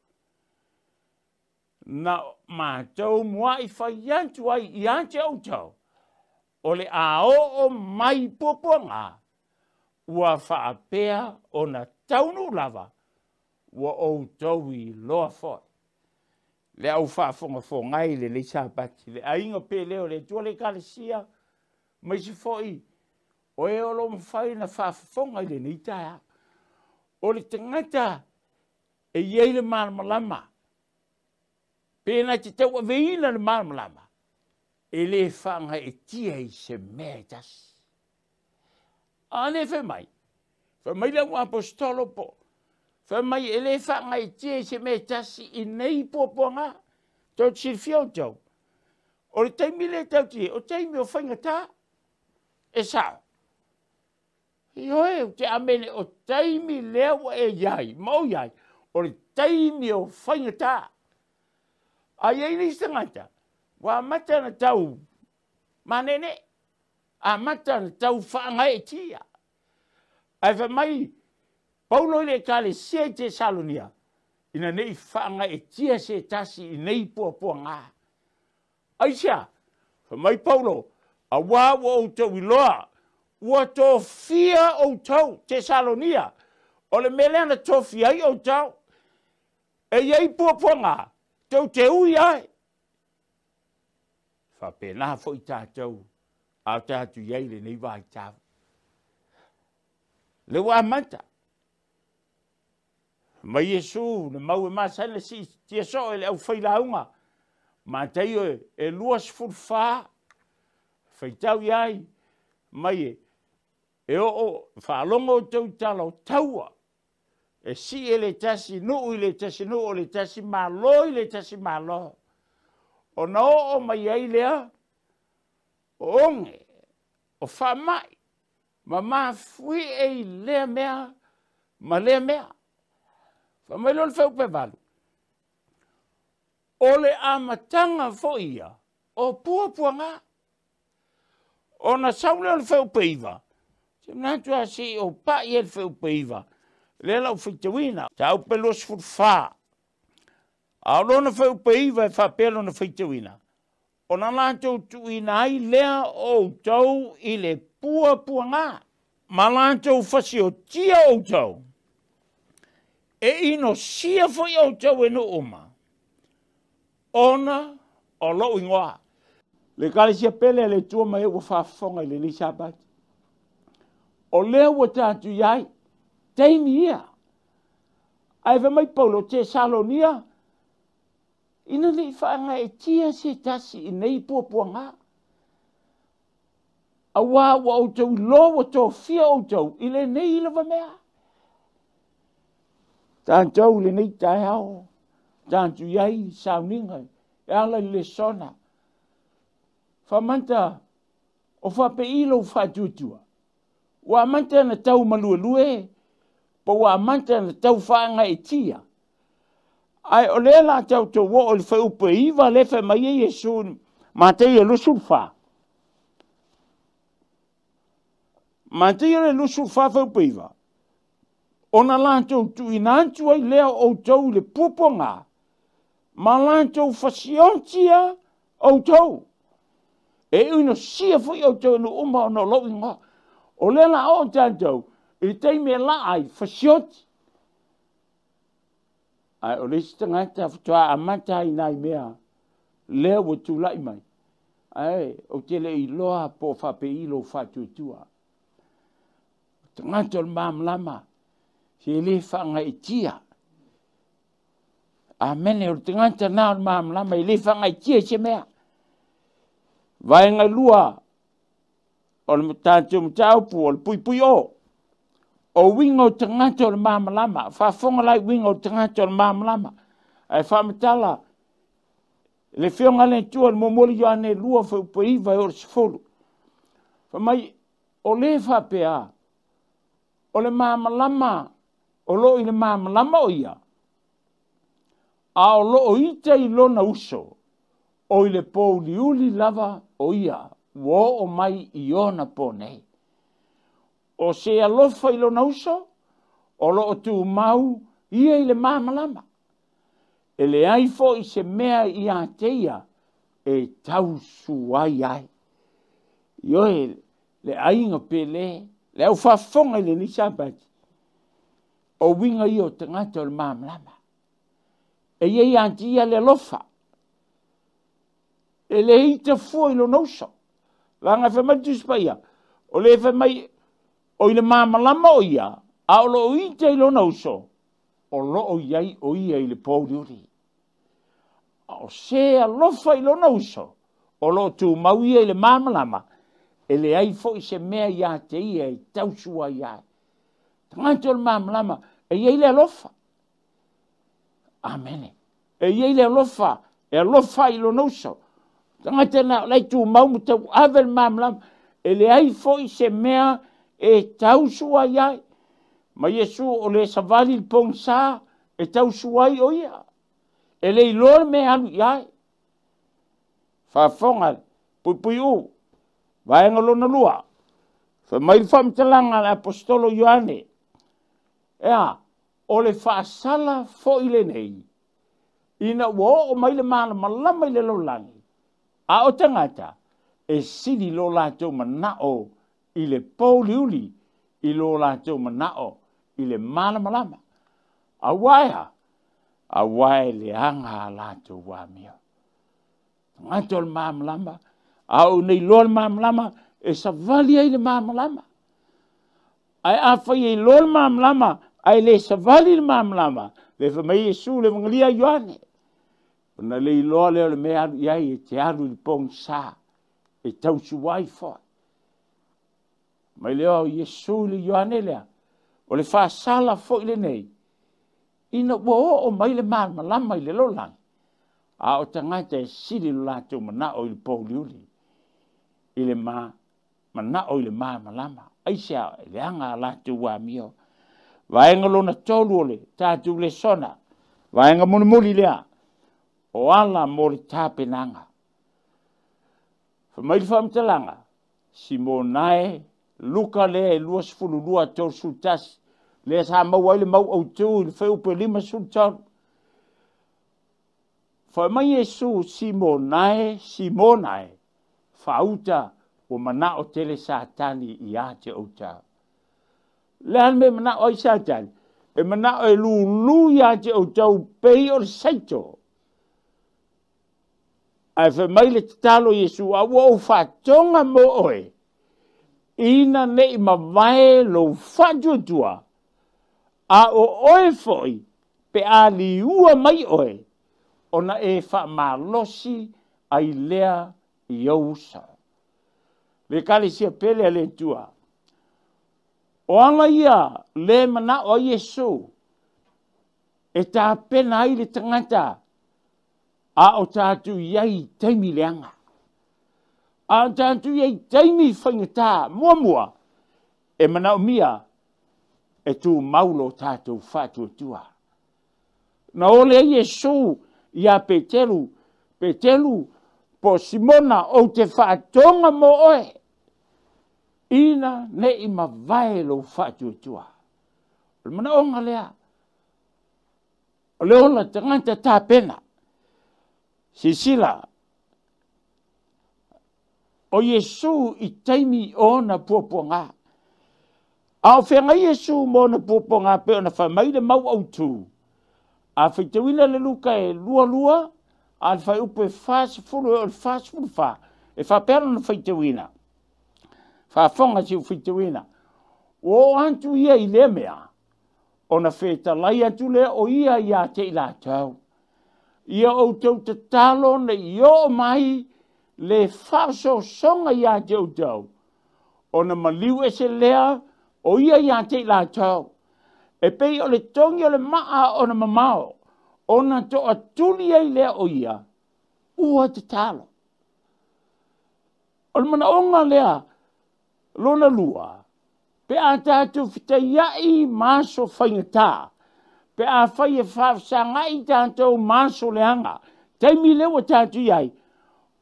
Na mātou mua i whai antu ai i ante au tau. O le o mai pua ngā. Ua whaapea o na taunu lava. Ua o tau i loa foi. Le au whaafonga fo ngai le Sapati. Le ainga pe leo le tua le kalesia. Mai si foi. O e olo mwhai na whaafonga i le neitaa. O le tangata e iei le malamalama. Pena te tau a veina le malamalama. E le whanga e tia i se metas. Ane whe mai. Whe mai le ua apostolo po. Whe mai e le whanga e tia i se metas i nei pua ngā. Tau te sirfia o tau. O le taimi le tau tia. O taimi o whaingata. E sao. Ioe o te amene o taimi leo e iai. Mau iai. O le taimi o whaingata. Ai ei ni stangata. Wa mata na tau manene. A mata na tau whaanga e tia. Ai wha mai Paulo le kale se te Salonia. Ina nei whaanga e tia se tasi i nei pua ngā. Ai sia. Wha mai Paulo. A wā o tau i loa. Ua tō fia o tau te Salonia. O le melena tō fia i o tau. E iei pua ngā. Tau te ui ai. Whapena fo i tātou. Au tātou iei le nei vai tāu. Le wā manta. Ma Iesu, na Mauaimalae le si tia so e le au whailaunga. Ma tei e luas fulwha. Whaitau iai. Mai e o whaalongo tau tala o taua. E si e le tasi nuu i le tasi nuu o le tasi malo i le tasi malo. O na o mai ai lea. O onge. O whamai. Ma fui e lea mea. Ma lea mea. Whamai lon whau pe walu. O le amatanga fo ia. O pua ngā. O na saule o le whau pe iwa. Se mnatua si o pa i el whau pe iwa. Le lau whitawina. Tau pelos fulwha. A lona whau pe iwa e whapelo na whitawina. O na lantou tuina ai lea o tau i le pua ngā. Ma lantou whasi o tia o tau. E ino sia foi o tau e no oma. Ona o lo ingoa. Le kale sia pele le tua mai ua whaafonga i le ni Sabbath. O lea ua tātu iai. teimi ia. Ai fa mai Paulo Tesalonia. Ina ni whaanga e tia se tasi i nei puapuanga. A wā wa o tau lo wa tō fia o tau i le nei ilawa mea. Tāntau le nei tai hao. Tāntu iai Sauniga. E ala LESONA. Whamanta o whape ilo whatutua. Wa manta na tau malua lue. Pa wa manta na tau whaanga e tia. Ai o lela tau tō wo o le whaupa iwa le wha mai e Iesu matei e lusul wha. Matei e lusul wha whaupa iwa. Ona lantou tu inantu ai lea o tau le puponga. Ma lantou fasiontia o tau. E uino sia fui o tau no uma o no lo inga. O lela o tantou. I teime la ai fasionti. Ai o lesi tangata futua amata i nai mea. Lea wa tu lai mai. Ai o tele i loa po whape ilo whatutua. Tangata o mam lama. Se le whanga i tia. Amene o tangata na o mam lama i le whanga i tia se mea. Vai ngai lua. O le mutātou mutaupu o le pui pui o. O wingo tangata o le mam lama. Whafonga lai wingo tangata o le mam lama. Ai whamatala. Le whionga le tua le momoli yo ane lua whaupai vai o le sifolu. Whamai o le whapea. O le mam lama. O lo i le mam lama o ia. A o lo o ita i lona uso. O i le pou liuli lava o ia. Wo o mai i ona po nei. O se alofa i lona uso. O lo o tu mau ia i le mam lama. E le aifo i se mea i a teia. E tau suai ai. Ioe le ainga pele. Le au whafonga i le ni Sabbath. O winga i o tangata o le mam lama. E iei anti ia le lofa. E le ita fua i lo nauso. Langa whamatu spaia. O le whamai o i le mam lama o ia. A o lo ita i lo nauso. O lo o iai o ia i le pōriuri. A o se a lofa i lo nauso. O lo tu mau ia i le mam lama. E le ai fo i se mea ia te ia i tausua ia. Tangata o le mam lama. E iei le alofa. Amene. E iei le alofa. E alofa i lo nauso. Tangata na lai tu mau mu tau ave le mam lama. E le ai fo i se mea e tausua ia. Ma Iesu o le savali le pong sa. E tausua i o ia. E le ilor me alu ia. Whafonga. Pui u. Vaenga lona lua. Whamai whamtalanga le apostolo Ioane. Ea, o le whaasala fo i le nei. Ina wo o mai le mana malama i le lolangi. A o tangata, e sidi lo lātou manao i le pōliuli i lo lātou manao i le mana malama. A wae le anga lātou wāmia. Ngātou le mana malama. Au nei loa le mamlama e savali ai le mamlama. Ai awhai e loa le mamlama ai le savali le mamlama. Le whamai Iesu le mangalia Ioane. Ona le loa leo le mea alu iai e te alu le pong sa. E tausu wai fai. Mai leo Iesu le Ioane lea. O le whaasala fo i le nei. Ina wo o mai le mamlama i le lolang. A o tangata e siri lo lātou mana o i le pōliuli. I le mana o i le malama. Aisea, le anga lātou wā mio. Vaenga lona tolu ole, tātou LESONA. Vaenga munimuli lea. O ala mo le tāpenanga. Whamai le whamtalanga. Simonae, luka le luas fulu lua tō sultas. Le sa mauai le mau au tū, le wheupe lima sultan. Whamai Iesu Simonae. Fauta o mana o tele satani i ate o tau. Lehan me mana o i satani. E mana o e lulu i ate o tau pei o le saito. Ai whamai le tatalo Iesu a o whatonga mo oe. Ina ne i mawae lo whatuatua. A o oe foi, pe a li ua mai oe, ona e whaamalosi ai lea i ausa. Le kale sia pele a le tua. O anga ia le mana o Iesu, e tā pena ai le tangata, a o tātu iai taimi leanga. A o tātu iai taimi whaingata, mua, e mana o mia, e tu maulo tātou whātua tua. Na ole Iesu, ia Petelu, po Simona o te whātonga mo oe, ina ne i ma vai lo whātua tua. O mana onga lea, o le ola tangata tā pena, Sisila, o Iesu i taimi o na puapuanga. A o whenga Iesu mo na puapuanga pe o na whamaile Mautu. A whitawina le luka e lua, a whai upe whasfulu o le whasfulu wha. E whapera na whitawina. Whafonga si whitawina. O antu ia i le mea, o na whetalai atu le o ia te ila tau. Ia o tau te talo na io mai le whaso songa ia te o tau. O na maliu e se lea o ia te ila tau. E pei o le tongi o le maa o na mamao. O na to atuli ai lea o ia. Ua te talo. O le mana onga lea lona lua. Pe a tātou whita iai maso whaingatā. Pe a whai e whawsanga i tātou maso leanga. Taimi lewa tātou iai.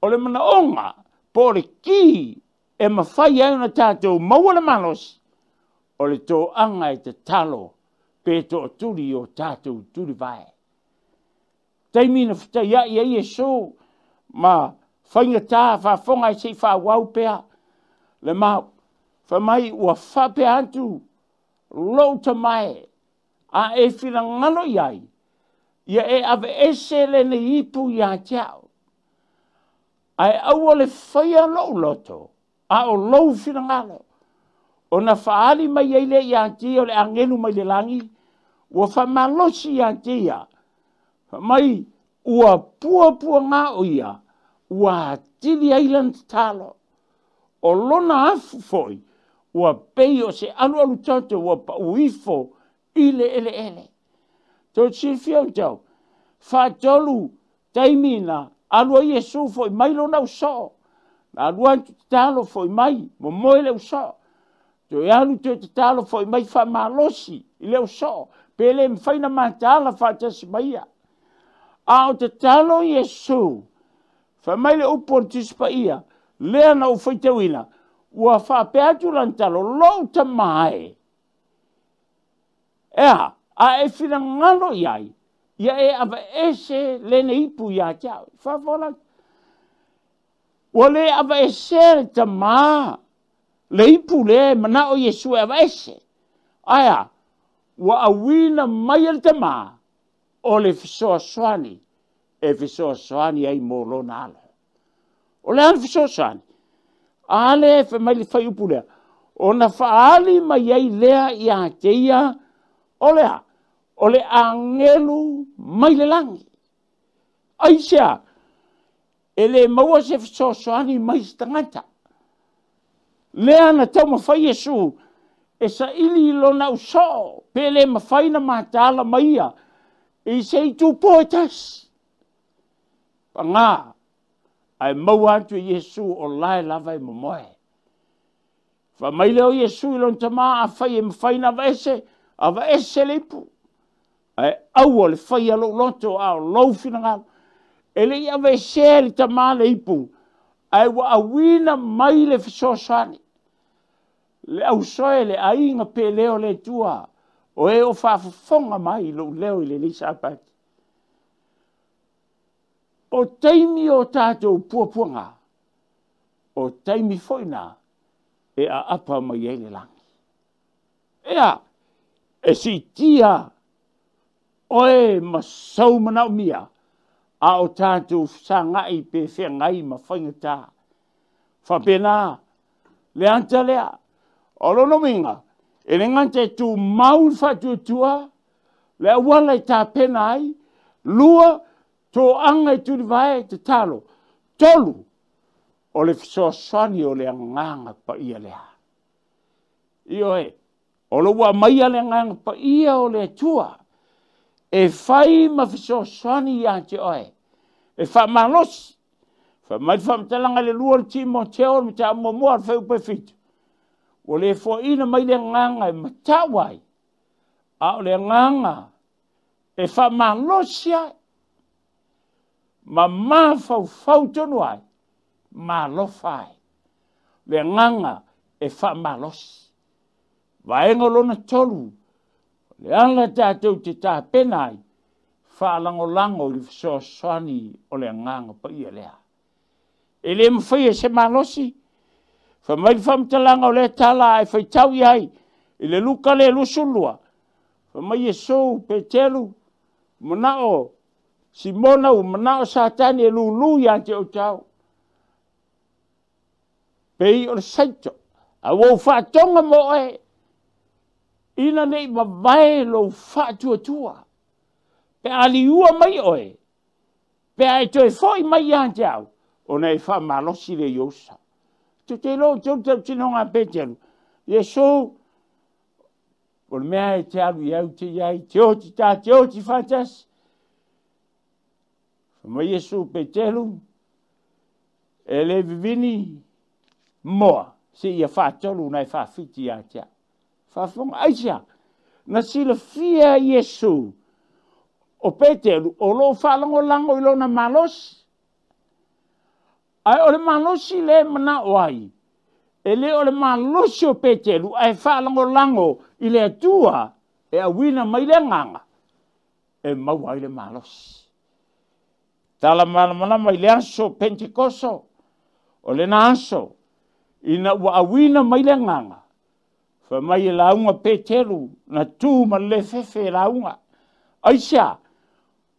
O le mana onga, po le ki e mawhai au na tātou maua le manos. O le tō anga e te talo, pe tō turi o tātou turi vai. Taimi na whita iai e Iesu, ma whaingatā, whafonga i sei whawau pea, le mau. Whamai ua whape antu, louta mai, a e whina ngalo iai, ia e ave ese le ne ipu ia tiao. Ai aua le whaia lo loto, a o lou whina ngalo. O na whaali mai eile ia tia o le angelu mai le langi, ua whamalosi ia tia. Whamai ua pua ngā o ia, ua tili ailan talo. O lona afu foi, ua pei o se alu tata ua pa uifo ile ele. Tō sifia o tau, whātolu taimina alua Iesu foi mai lo nau so. Na alua te talo foi mai, mo moe leu so. Tō alu te talo foi mai whamalosi i leu so. Pele mwhaina mātala whātasi maia. A o te talo Iesu, whamai le upon tispa ia, lea na uwhaitawina, ua whapeatu lantalo, louta mai. Ea, a e whina ngalo iai, ia e ava ese lene ipu ia tiao. Whawhala. Ua le ava ese le ta maa, le ipu le mana o Iesu e ava ese. Aya, ua awina mai le ta maa, o le fisoa soani, e fisoa soani ai molona ala. O le ana fisoa soani, ale fe mai le fai upu lea. O na faali mai ai lea ia teia, o le angelu mai le langi. Aisea, e le maua se fisosoani mai stangata. Lea na tau mawhai Iesu, e sa ili lona uso, pe le mawhai na matala maia, e se i tu poetas. Pa ngā, ai mau atu Iesu o lai lava i momoe. Fa mai leo Iesu i lon tama a fai e mawhai na ava ese leipu. Ai au o le fai alo loto a o lau fina ngalo. E le ava ese le tama leipu. Ai wa awina mai le fisosani. Le au soe le ainga pe leo le tua. O e o whafafonga mai lo leo i le ni Sapati. O taimi o tātou puapuanga, o taimi foina, e a apa mai ele langi. Ea, e si tia, oe masau manau mia, a o tātou sangai pe whengai ma whaingata. Whapena, le anta lea, o lono minga, E le ngante tu mau fatu tua, le wala ta penai, lua to anga tu vai te talo. Tolu o le fisosani o le nganga pa ia lea. Io e, o le wa mai le nganga pa ia o le tua. E fai ma fisosani ia te oe. E fa malos. Fa mai fa mtalanga le lua le timo teo me ta momoa fa upe fitu. O le fo ina mai le nganga e matawai. A o le nganga e fa malosia. Ma fau tonu ai. Ma lo fai. Le nganga e fa malos. Vaenga lona tolu. Le anga tātou te tā penai. Fa lango i so soani o le nganga pa ia lea. E le mwhai se malosi. Fa mai whamtalanga o le tala e whai tau iai. I le luka le lusulua. Fa mai e sou pe telu. Manao. Simona u manao satani e lulu ia te o tau. Pei o le saito. A wau whaatonga mo e. Ina nei mawai lo whaatua tua. Pe ali ua mai oe. Pe ai toi foi mai ia te au. O nei wha malosi le yosa. Tu te lo tau tinonga petelu. Iesu. O le mea e te alu iau te iai. Te oti tā, te oti whatas. Ma Iesu petelu. E le vivini. Moa. Se ia whaatolu nei whaafiti ia te au. Whaafonga aisia. Na sila fia Iesu. O petelu. O lo whaalango lango ilo na malosi. Ai o le malosi le mana oai. E le o le malosi o petelu. Ai whaalango lango i le atua. E a wina mai le nganga. E mauai le malosi. Tala mana mai le aso Pentekoso. O le na aso. Ina ua awina mai le nganga. Fa mai e launga petelu. Na tu ma le fefe launga. Aisia.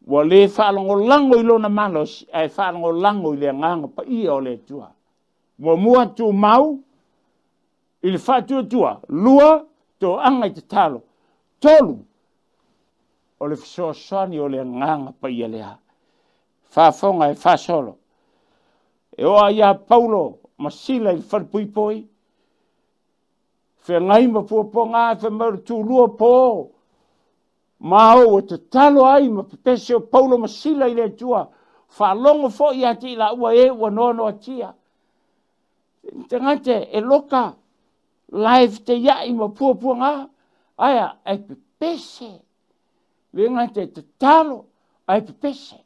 Wa le whaalango lango ilo na malos, ai whaalango lango i le nganga pa ia o le tua. Wa mua tu mau, i le whaatua tua, lua, to anga i te talo, tolu, o le fisosani o le nganga pa ia lea. Whaafonga e whaasolo. E oa ia Paulo, masila i whalpuipoi, whengai ma puaponga, whengai tu lua po, Mao o te talo ai ma pepese o Paulo masila i le tua. Whalongo fo i ati la ua e ua nono atia. Te ngate e loka live te iai ma puapua ngā. Aia ai pepese. Le ngate te talo ai pepese.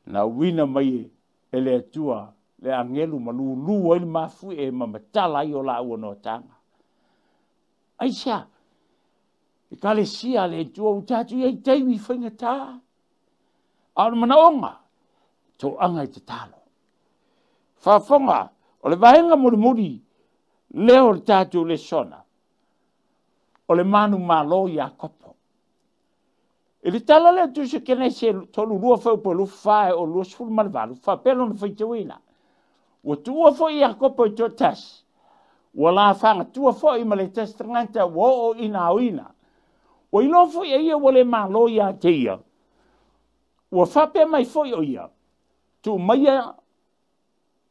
Na wina mai e le tua le angelu ma lulu ai mafu e ma matala i o la ua no tanga. Aisia. I kale sia le tua utatu i teimi whainga tā. Aona mana onga. Tō anga i te talo. Whaafonga. O le vahenga muri leo le tātu LESONA. O le manu malo i a kopo. I le tala le tu se kene se tolu lua whaupo lu whae o lua sfulu malvalu. Whapelo na whaitawina. Ua tua fo i a kopo i tō tas. Ua la whanga tua fo i ma le tas tanganta wo o ina o ina. O ilo fo ia wale malo ia te ia. Ua whape mai fo ia. Tu maia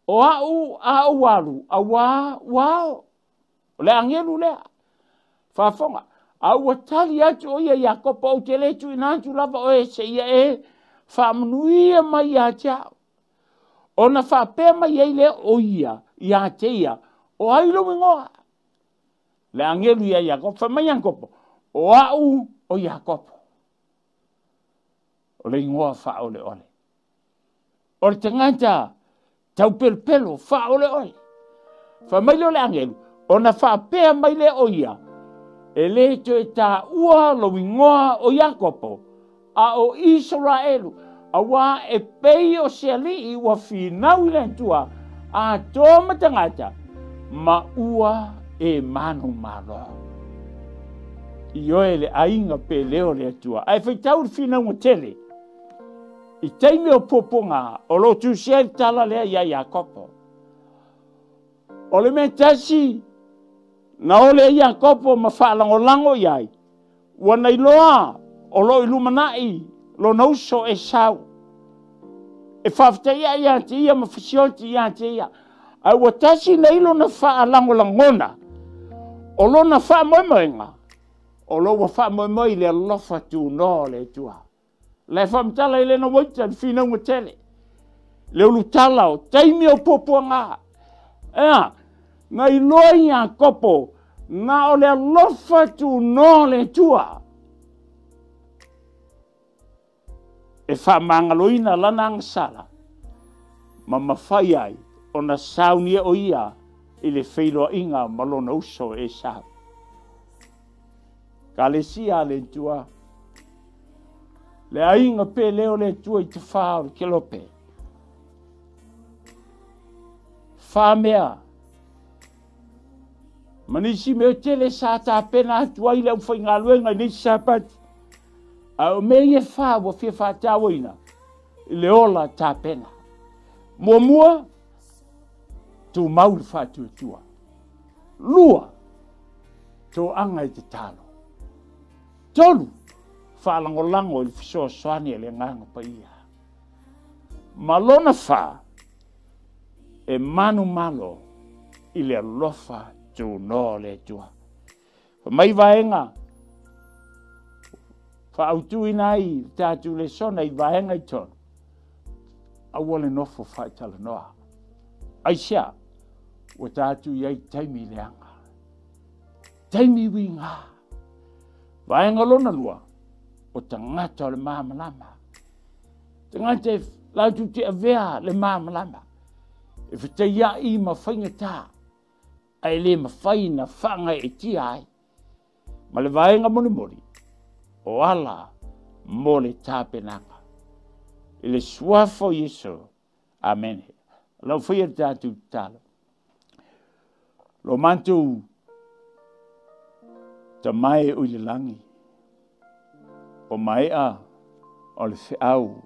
o au walu. A wao. O le angelu lea. Whafonga. A ua tali atu o ia kopa o te letu inantu lava o e se ia e. Whamanuia mai ia tiao. O na whape mai ei le o ia te ia. O ailo mingoa. Le angelu ia kopa. Whamai ankopo. O au o Iakopo. O le ingoa wha ole ole. O le tangata tau pelo wha ole ole. Wha mailo le angelu. O na wha pea mai le o ia. E le to e ta ua lo ingoa o Iakopo. A o Israelu. A wā e pei o se ali i wa whinau i le tua. A tō tangata. Ma ua e manu malo. I oe le ainga pe leo le atua. Ai whaitau le whina ua tele. I teime o poponga, o lo tu se tala lea ia kopo. O le me tasi, Na ole ia kopo ma whaalango iai. Wana iloa o lo ilumanai lo nauso e sau. E whaftea ia te ia ma fisionti ia te ia. Ai watasi na ilo na whaalango langona. O lo na Faamoemoe o lo wa Faamoemoe le lofa tu no le tua. Le whamtala ile na waita fina ngotele. Le ulutala o taimi o popo ngā. Nga iloa ia kopo na o le lofa tu no le tua. E whamangaloina lana angsala. Ma mawhai ai o na saunia o ia i le whailoa inga malona uso e sau. Ka le sia le tua. Le ainga pe leo le tua i te whao ke lope. Whamea. Manisi meo tele sa ta pena atua i le ufai ngā luenga ni Sapati. Au me ye whawa fia whātawaina. I le ola ta pena. Mua tu mauri whātua tua. Lua. Tō anga i te talo. Tolu. Whalangolango i le fisoa soani e le nganga pa ia. Malona wha. E manu malo i le lofa tu no le tua. Mai vaenga. Whaautu ina i tātu LESONA i vaenga i tonu. Awale NOFO FAATALANOA. Aisia. O tātu iai taimi leanga. Taimi winga. Vaenga lona lua. O tangata o le māmalama. Tangata e lautu te avea le māmalama. E whataia i mawhainga tā. Ai le mawhaina whanga e tia ai. Ma le vaenga moni. O ala mo le tāpenanga. I le suafo Iesu. Amen. Lau whaia tātu talo. Lo mantu ta mai o le langi. O mai a o le whiau.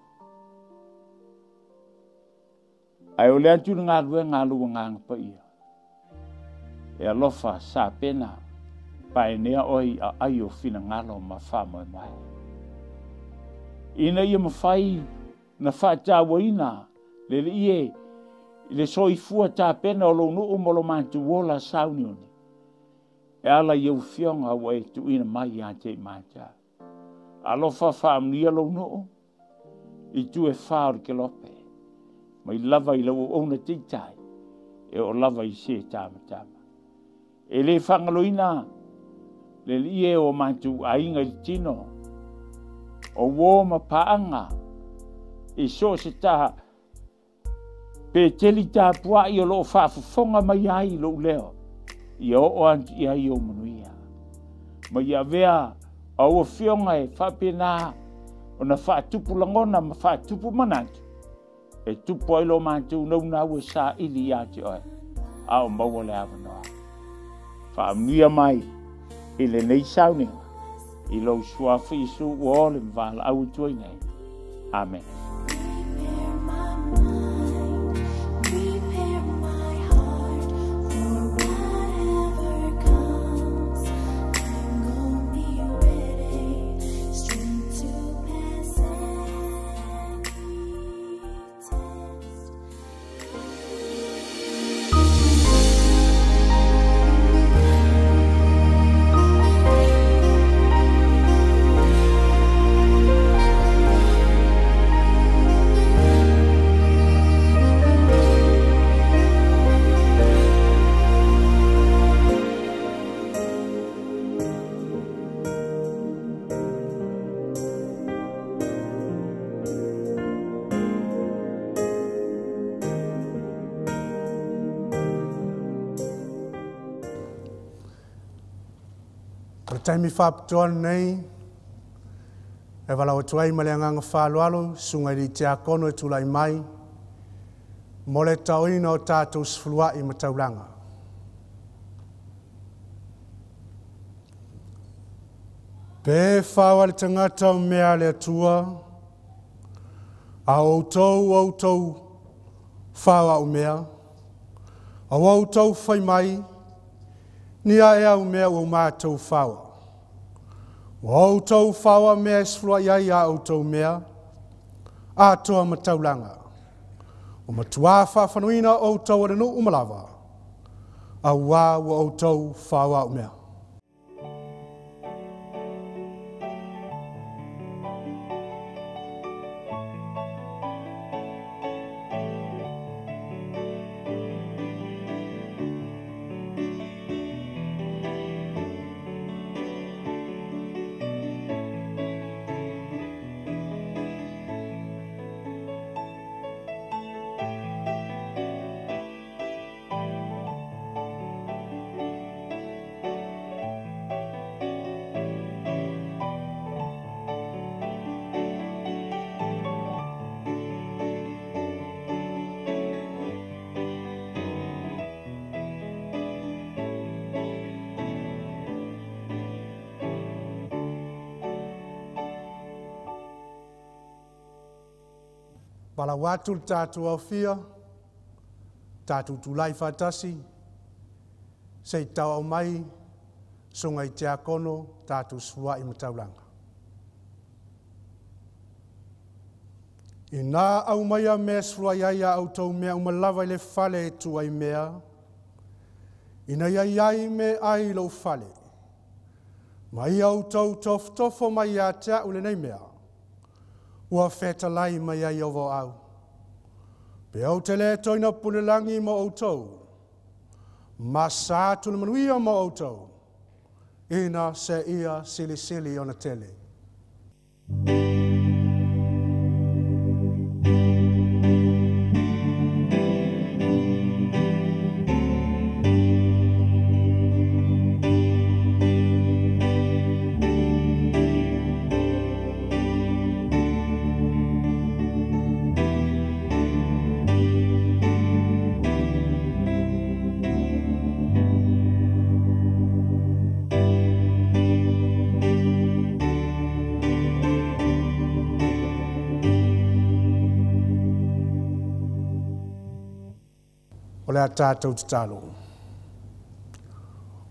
Ai o le atu ngā lua ngā pa ia. E alofa sa pena pa e nea oi a ai o fina ngalo ma Faamoemoe. Ina ia mawhai na whaatawaina le ie i le soifua tā pena o lo nuu mo lo mantu wola saunioni. E ala iau fionga wa e tu ina mai a te mata. Alofa whaamnia lo nuu i tu e whaor ke lope. Mai lava i lau ona titai e o lava i se tama. E le whangaloina le ie o mantu ainga i tino o woma paanga i so se taha pe teli tā pua i o lo whaafafonga mai ai lo leo i o anti i ai o manuia. Mai a vea au o fionga e whapena o na whaatupu langona ma whaatupu manantu. E tupo ai lo mantu nau nau e sa ili ati oe. Ao maua le avanoa. Whaamia mai i le nei Sauniga. I lo suafi isu o le mvala au tuai nei. Amen. Taimi whapatoan nei, e wala o tuai ma le anganga whālualo, sunga i te akono e tulai mai, mo le tauina o tātou sifulua i matauranga. Pe whawa le tangata o mea le atua, a outou whawa o mea, a outou whai mai, Nia e au mea o mātou whaua. O outou whaua mea esflua iai a outou mea, a toa mataulanga. O matua whawhanuina outou arenu umalava, a wā o outou whaua o mea. Pala watu tātou au fia, tātou tūlai whātasi, sei tau au mai, sunga i te akono, tātou sua i mataulanga. I nā au mai a mea sua iai a au tau mea umalawa i le whale e tua i mea, i na iai me ai lau whale. Mai au tau tofo mai a te au le nei mea, ua whetalai mai ai ovo au. Pe au te le toina pulelangi mo outou, ma sātu le manuia mo outou, ina se ia sili ona tele. Le a tātou te talo.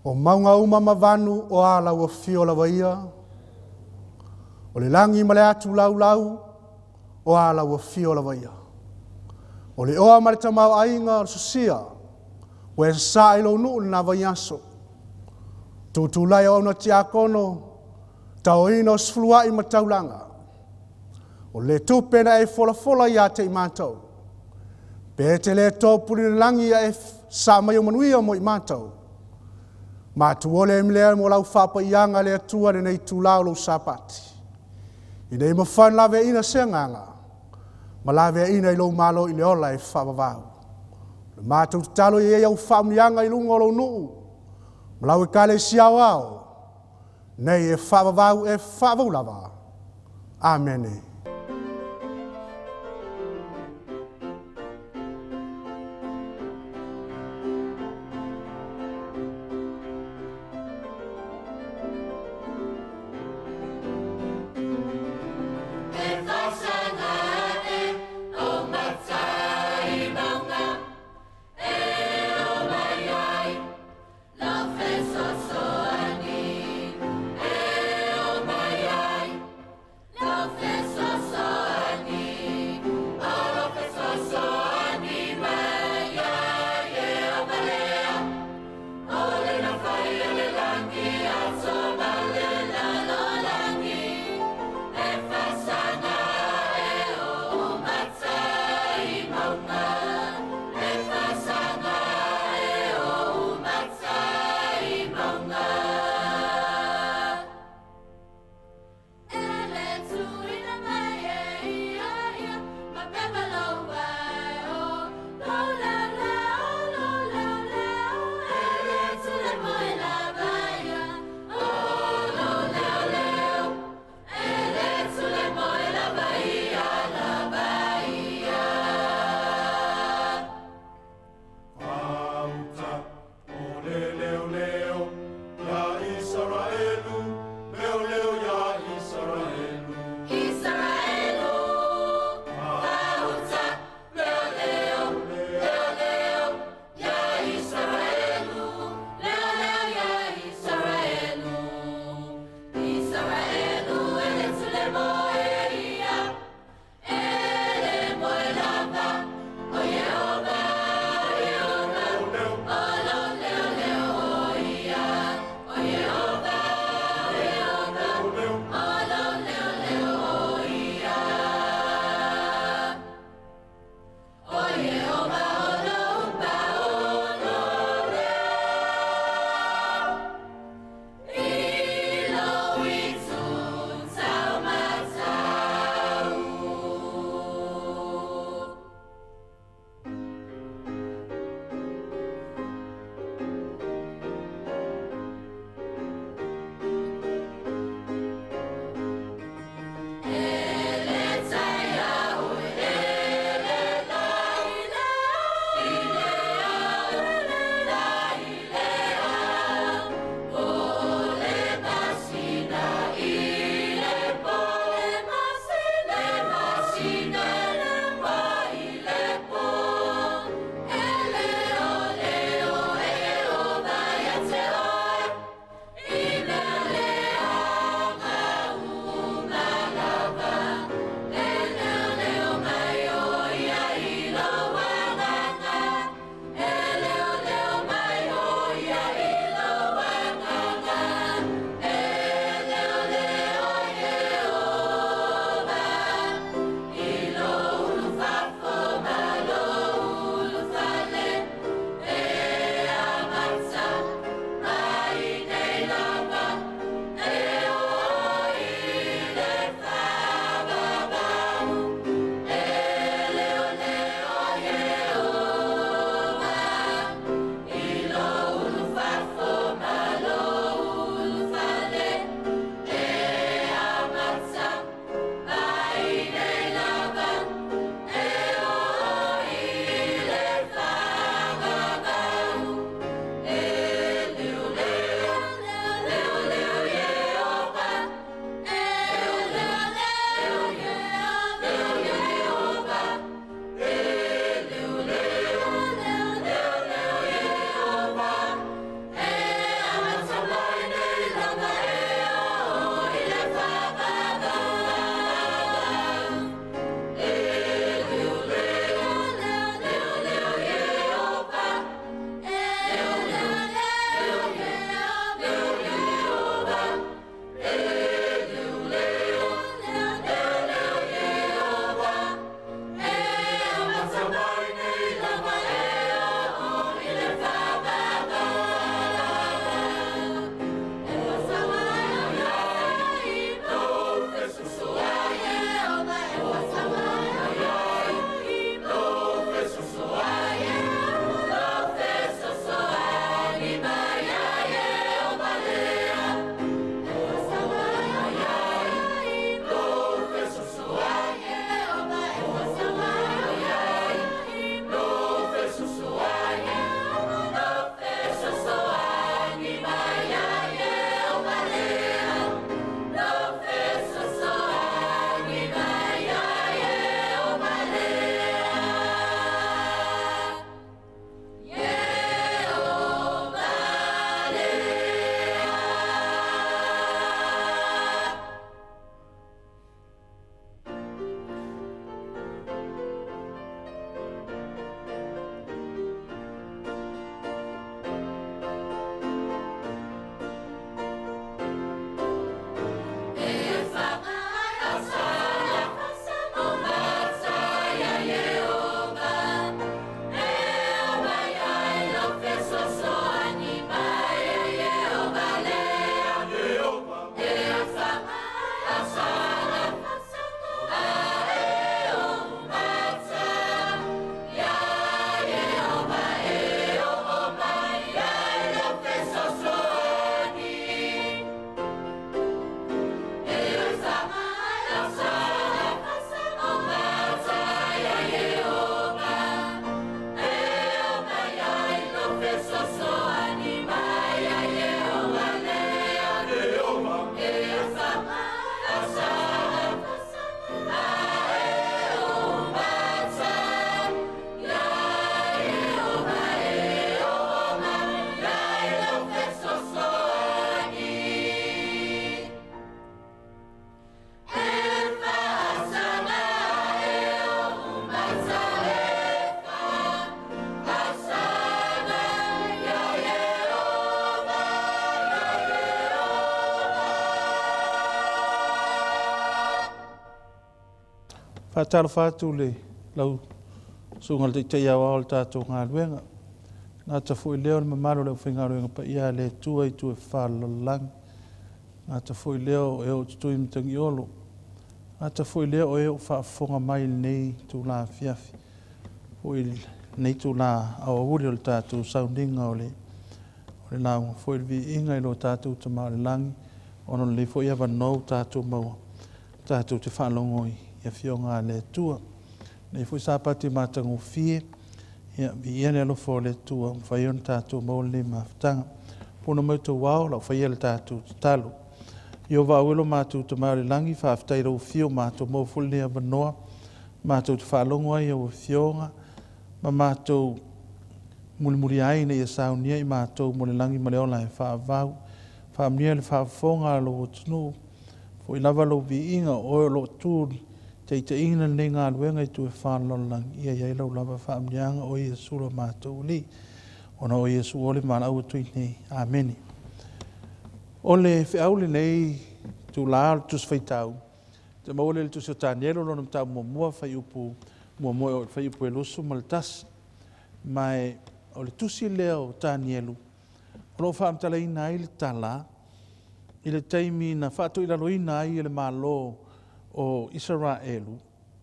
O maunga uma mawanu o ala ua fio lawa ia. O le langi ma le atu lau o ala ua fio lawa ia. O le oa ma le tamau ainga o susia o e sa ilo nuu na vaiaso. Tūtulai o na ti akono tau ino sflua i mataulanga. O le tupena e fola ia te imātou. Pe te le tōpuri langi a e sa mai o manuia mo i mātou. Mātu ole emlea mo lau whapa ianga le atua ne nei tūlau lau Sapati. I nei mawhan lawe ina seanganga, ma lawe ina i lau malo i le ola e whapavau. Le mātou talo i e au whaamianga i lungo lau nuu, ma lau e kale siau au, nei e whapavau e whapavulava. Amene. Love Whātalo whātu le lau sunga le te iawa o le tātou ngā ruenga. Nā ta fui leo le mamaro leo whinga ruenga pa ia le tua i tue whālalang. Nā ta fui leo e o tutui mtangi olo. Nā ta fui leo e o whaafonga mai nei tu la fiafi. Fui nei tu la awa uri o le tātou Sauniga o le lau. Fui le vi inga i lo tātou ta mao le langi. Ono le fo ia vanou tātou maua. Tātou te whaalongoi ia fionga le tua. Nei fo Sapati mātangu fie. Ia vi ia le alofo le tua. Whaion tātou maua le maftanga. Puna mautu wao lau whaia le tātou talu. Io wawelo mātou te mao le langi. Whaaftai rau fio mātou mau fuli ia vanoa. Mātou te whaalongoi ia fionga. Ma mātou mulimuri ai nei ia saunia i mātou mo le langi ma le ola e whaavau. Whaamnia le whaafonga lo o tunu. Fo i lava lo vi inga o lo tūri. Te ina nei ngā luenga i tu e whaalolang. Ia iai lau lava whaamnianga o Iesu lo mātou li. Ona o Iesu ole mana au tui nei. Ameni. O le whiaule nei tu la tus whaitau. Te maule le tus o tānielo lo nam tau mua whai upu. Mua o whai upu e losu maltas. Mai o le tusi leo tānielo. Ono whaamtala ina ai le tala. I le taimi na whaato i lalo ina ai le malo o Israelu.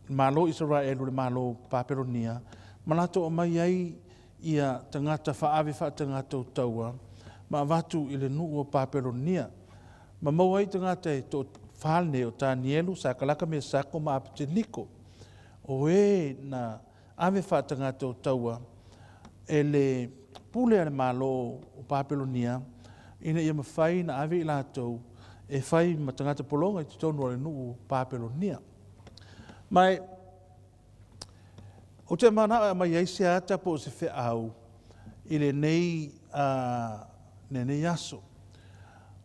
Malo Israelu le malo Paperonia. Malato o mai ai ia tangata whaawe whaatangata o taua. Ma watu i le nuu o Paperonia. Ma mauai tangata e to whalne o Tānielu sa kalaka me sako ma apateniko. O e na ave whaatangata o taua. E le pule ale malo o Papelonia, ina ia mawhai na ave i lātou, e whai matangata polonga i te tonu ale nuu o Papelonia. Mai, o te mana a mai eise ata po se whi au, i le nei, nei aso.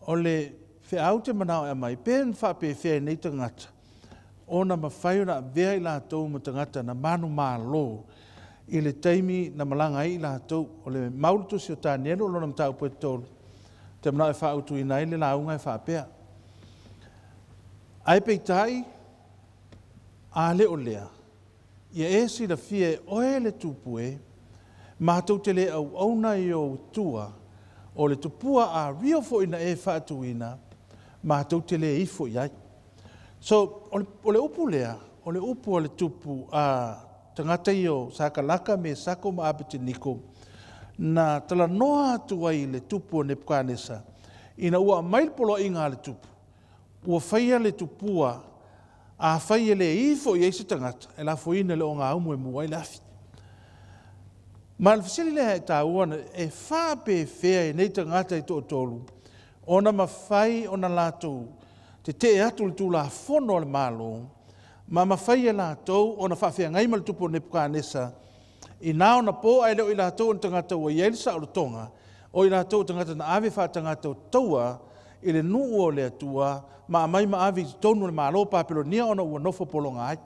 O le whi au te mana a mai, pen whape whea nei tangata, o na mawhai na vea i lātou matangata na manu malo, i le taimi na malanga i lātou o le Mautu si o Tānielo o lona mtau pue tolu. Te mana e whaautu i nai le launga e whaapea. Ai peitai, a le o lea. Ia e si la fie oe le tupue, mātou te le au auna i o tua, o le tupua a rio fo ina e whaatu ina, mātou te le ifo iai. So, o le upu lea, o le upu o le tupu a tangata i o sakalaka me sako ma apeteniko na tala noa atu ai le tupu o Nebukanesa ina ua mailpolo inga le tupu. Ua whaia le tupua a whaia le ifo i eise tangata e la foina le o ngā umu e muai le afi. Ma le fasili le hae tā uana e whaape whea e nei tangata i tō tolu ona ma whai ona lātou te atu le tū la fono le malo ma mawhai e lātou o na whawhia ngai ma le tupu o Nebukanesa i nāo na pō ai leo i lātou o tangata o Ielsa o tonga o i lātou tangata na ave wha tangata o taua i le nuu o le atua ma mai ma ave i tonu le malo Papelonia ona ua NOFO polonga ai.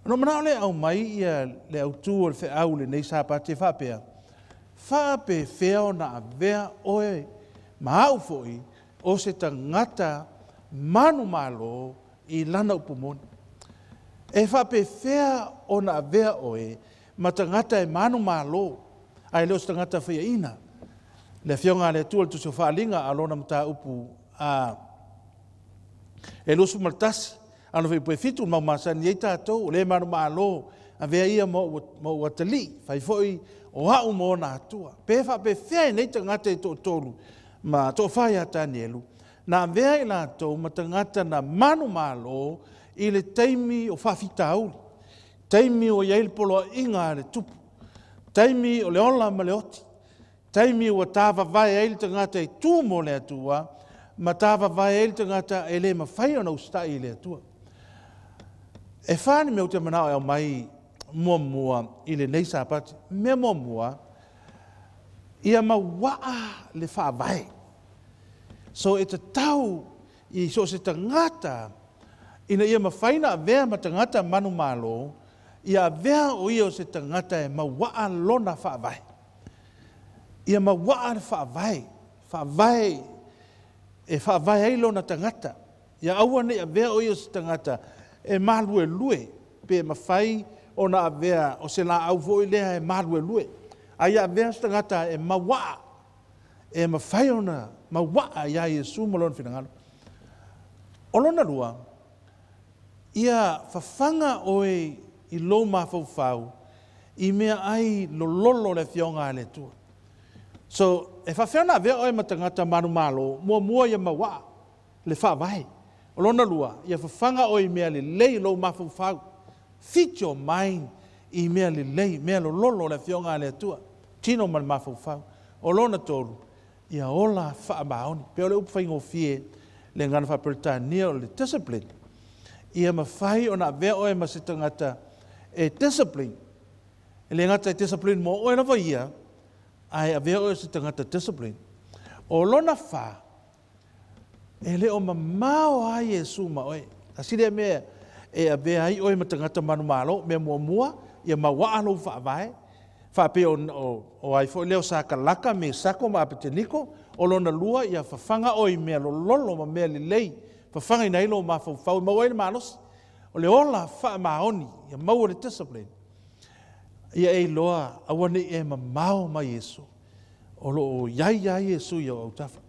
No manao le au mai ia le au tū o le whi au le nei Sapati e whapea. Whape whea o na avea oe ma au foi o se tangata manu malo i lana upumoni. E whape whea o na avea oe, ma tangata e manu malo, ai leo tangata whea ina. Le whionga le tua le tusi o whaalinga a lona mta upu a e losu maltasi, ano whai pue fitu mau masani ei tātou, o le manu malo, a vea ia mo watali, whai foi o hau mo na atua. Pe whape whea e nei tangata e tō tolu, ma tō whai a Tānielu, na vea i lātou ma tangata na manu malo, i le taimi o whawhitauri, taimi o iailpolo inga le tupu, taimi o le ola ma le oti, taimi o tāwa vai eil tangata i tū mo le atua, ma tāwa vai eil tangata e le mawhai o na ustai le atua. E whāni me o te manao e au mai mua i le nei Sapati, me mua, ia ma waa le whaavai. So e te tau i so se tangata, ina ia mawhaina a vea ma tangata manu malo, ia vea o ia o se tangata e ma waa lona whaavai. Ia ma waa le whaavai, whaavai, e whaavai ei lona tangata. Ia aua nei a vea o ia o se tangata, e malue lue, pe mawhai o na avea o se la au foi lea e marue lue. Ai avea stangata e mawaa. E mawhai o na mawaa ia Iesu malon finangalo. Olona lua, ia fafanga oe i lo mafau i mea ai lololo le fionga le tua. So, e whawhiona avea oe matangata manu malo, mua ia mawaa le whawai. Olona lua, ia whawhanga oe mea le lei lo mafau. Fit your mind i mea le lei, mea lololo le fionga le tua. Tino man mafau. Olona tolu, ia ola whaamaoni. Pea ole upwhaingo fie, le ngana whaperitania o le discipline. Ia mawhai o na vea oe masitangata e discipline. E le ngata e discipline mo oe na ia, ai a vea oe sitangata discipline. O lona wha, e le o mamao ai Iesu ma oe. Asile mea e a vea ai oe matangata manu malo, mea mua, ia mawaa lo whaavae. Whape o ai fo leo sa kalaka me sako ma apeteniko, o lona lua ia whawhanga oi mea lolo ma mea lilei, whawhanga i nailo ma whawhau ma oile manos, o le ola wha maoni, ia maua le discipline. Ia ei loa, awane e ma mao ma Iesu, o lo o iai Iesu ia o tafa.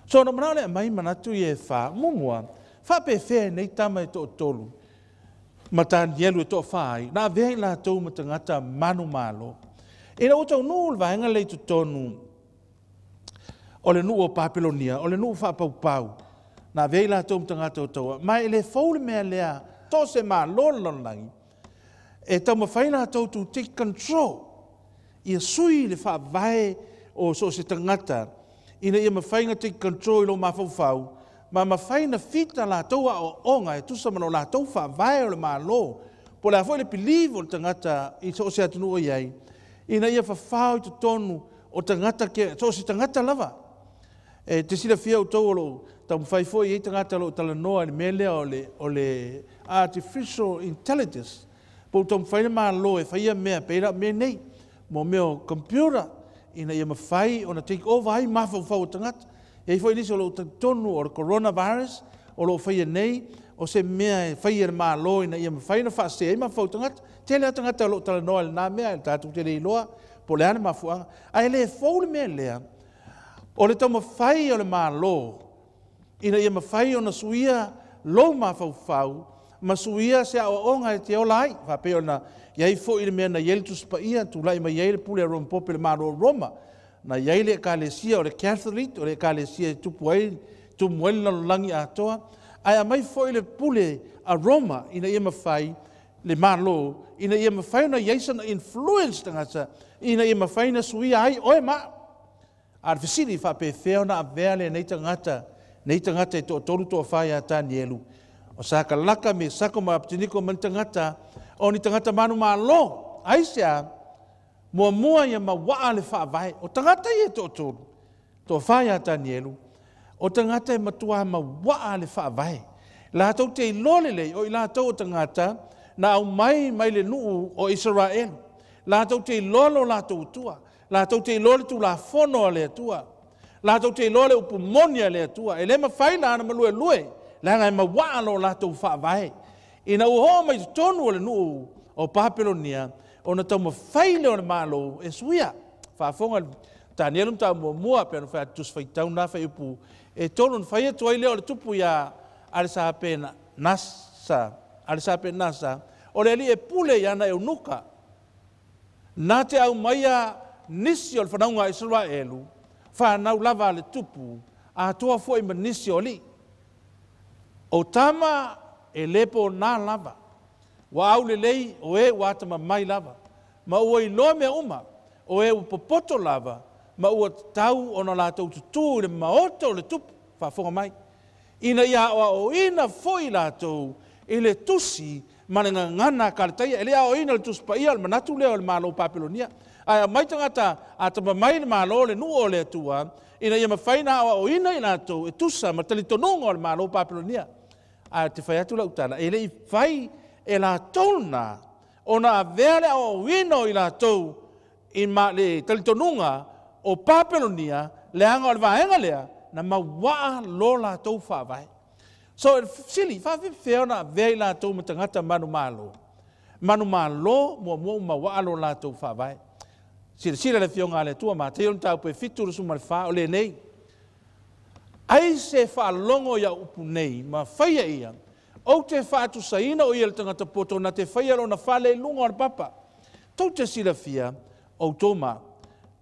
So na manao le mai manatu i e wha, mumua, whape whea nei tama e to tolu, mata nielu e to whai, na vei la tau matangata manu malo. E na utau nuu vaenga lei tu tonu o le nuu o Papilonia, o le nuu whapaupau. Na vei la tau mtangata o taua. Mai le faule mea lea, to se maa lololangi. E tau mawhaina tau tu take control. Ia sui le whaavae o so se tangata. Ina ia mawhaina take control i lo mafaufau. Ma mawhaina fita la taua o onga e tusa mano la tau whaavae o le maa lo. Po le afo le believe o le tangata i so se atunu o iai. Ina ia whawhau i tu tonu o tangata ke, so si tangata lava. E te sila fia o tau o lo, tau mwhaifo i tangata lo talanoa ni melea o le artificial intelligence. Po tau mwhaina maa lo e whaia mea peira mea nei, mo mea computer, ina ia mawhai o na take over hai mawhau o tangata. E fo inisi o lo tonu o le coronavirus, o lo whaia nei, o se mea e whaia maa lo ina ia mawhaina whaase e mawhau tangata. Tele a tangata lo talanoa le nā mea, le tātou tele iloa, po le ana mafuanga. Ai le fōle mea lea, o le tau mawhai o le maa lo, ina ia mawhai o na suia lo mawhau, ma suia se a onga e te ola ai, whapeo na iai fo i le mea na iele tu spaia, tu lai ma iele pule a Roma pope le maa lo Roma, na iele ka le sia o le Catholic, o le ka le sia tupu ai, tu mueli langi atoa, ai a mai fo i le pule a Roma, ina ia mawhai, le malo, ina ia mawhaina Iesu na influence tangata, ina ia mawhaina suia ai oe ma. Ar visiri whape wheo na avele nei tangata e to tolu to whai a tāni elu. O saka laka me sako ma aptiniko man tangata, o ni tangata manu malo, aisea, mua ia mawaa le whaavai, o tangata i e to tolu, to whai a tāni elu, o tangata e matua mawaa le whaavai. La tau te ilolele, o ila tau o tangata, na au mai le nuu o Israel. La tau te lolo la tau tua. La tau te lolo tu la fono le tua. La tau te lolo upumonia le tua. E le mawhai la ana malue. La ngai mawalo la tau whaavae. Ina uho mai tonu o le nuu o Papilonia. O na tau mawhai le o le malo e suia. Whaafonga tānielum tau mua pe anu whai atus whai tau na whai upu. E tonu na whai atu ai leo le tupu ia arisa apena nasa. Alisa pe nasa, o le li e pule yana e unuka. Nā te au maia nisi o le whanaunga Israelu, whanau lava le tupu, a toa fo i ma nisi o li. O tama e lepo nā lava, wa au le lei o e watama mai lava, ma ua i loa mea uma, o e upopoto lava, ma ua tau o na lātou tutu le maoto le tupu, whafonga mai. Ina ia o ina fo i lātou, ele tusi mananga ngana kaltai ele o ina le tusi pa ia le manatu leo le malo Papilonia ai mai tangata atama mai le malo le nu o le tua ina ia mawhaina o ina ina to e tusa ma tali tonongo le malo Papilonia ai te whai atu la utana ele i whai e la tona ona vele o ino i la tou in ma le tali tononga o Papilonia le anga o le vaenga lea na mawaa lo la tou whawai. So, sili, whawhi whio na vei la tō matangata manu malo. manu malo mo ma wa alo la to fa vai sila le fionga le tua ma te on tau pe fitu su mal fa o le nei ai se fa longo ya upu nei ma faia ia o te fa tu saina o ia le tangata poto na te faia lo na fale lungo al papa tau te sila fia o toma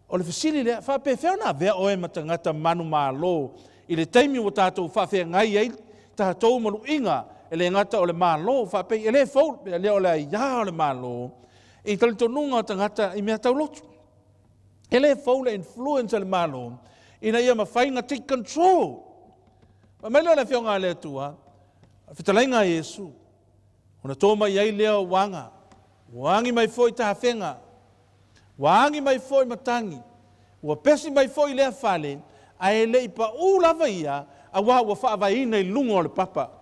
o le fasili le fa pe feona ve o e matangata manu malo i le taimi o tatou fa fe ngai ai tatou malu inga ele ngata o le malo fa pe ele fo le o le ya o le malo i tali tonunga tangata i mea tau lotu ele fo le influence le malo ina ia mawhainga take control ma mele o le fionga le tua fitalainga Iesu ona toma iai leo wanga wangi mai foi ta hawhenga wangi mai foi matangi ua pesi mai foi lea fale a ele i pa OOLAVA ia a wa whaavaina i lungo o le papa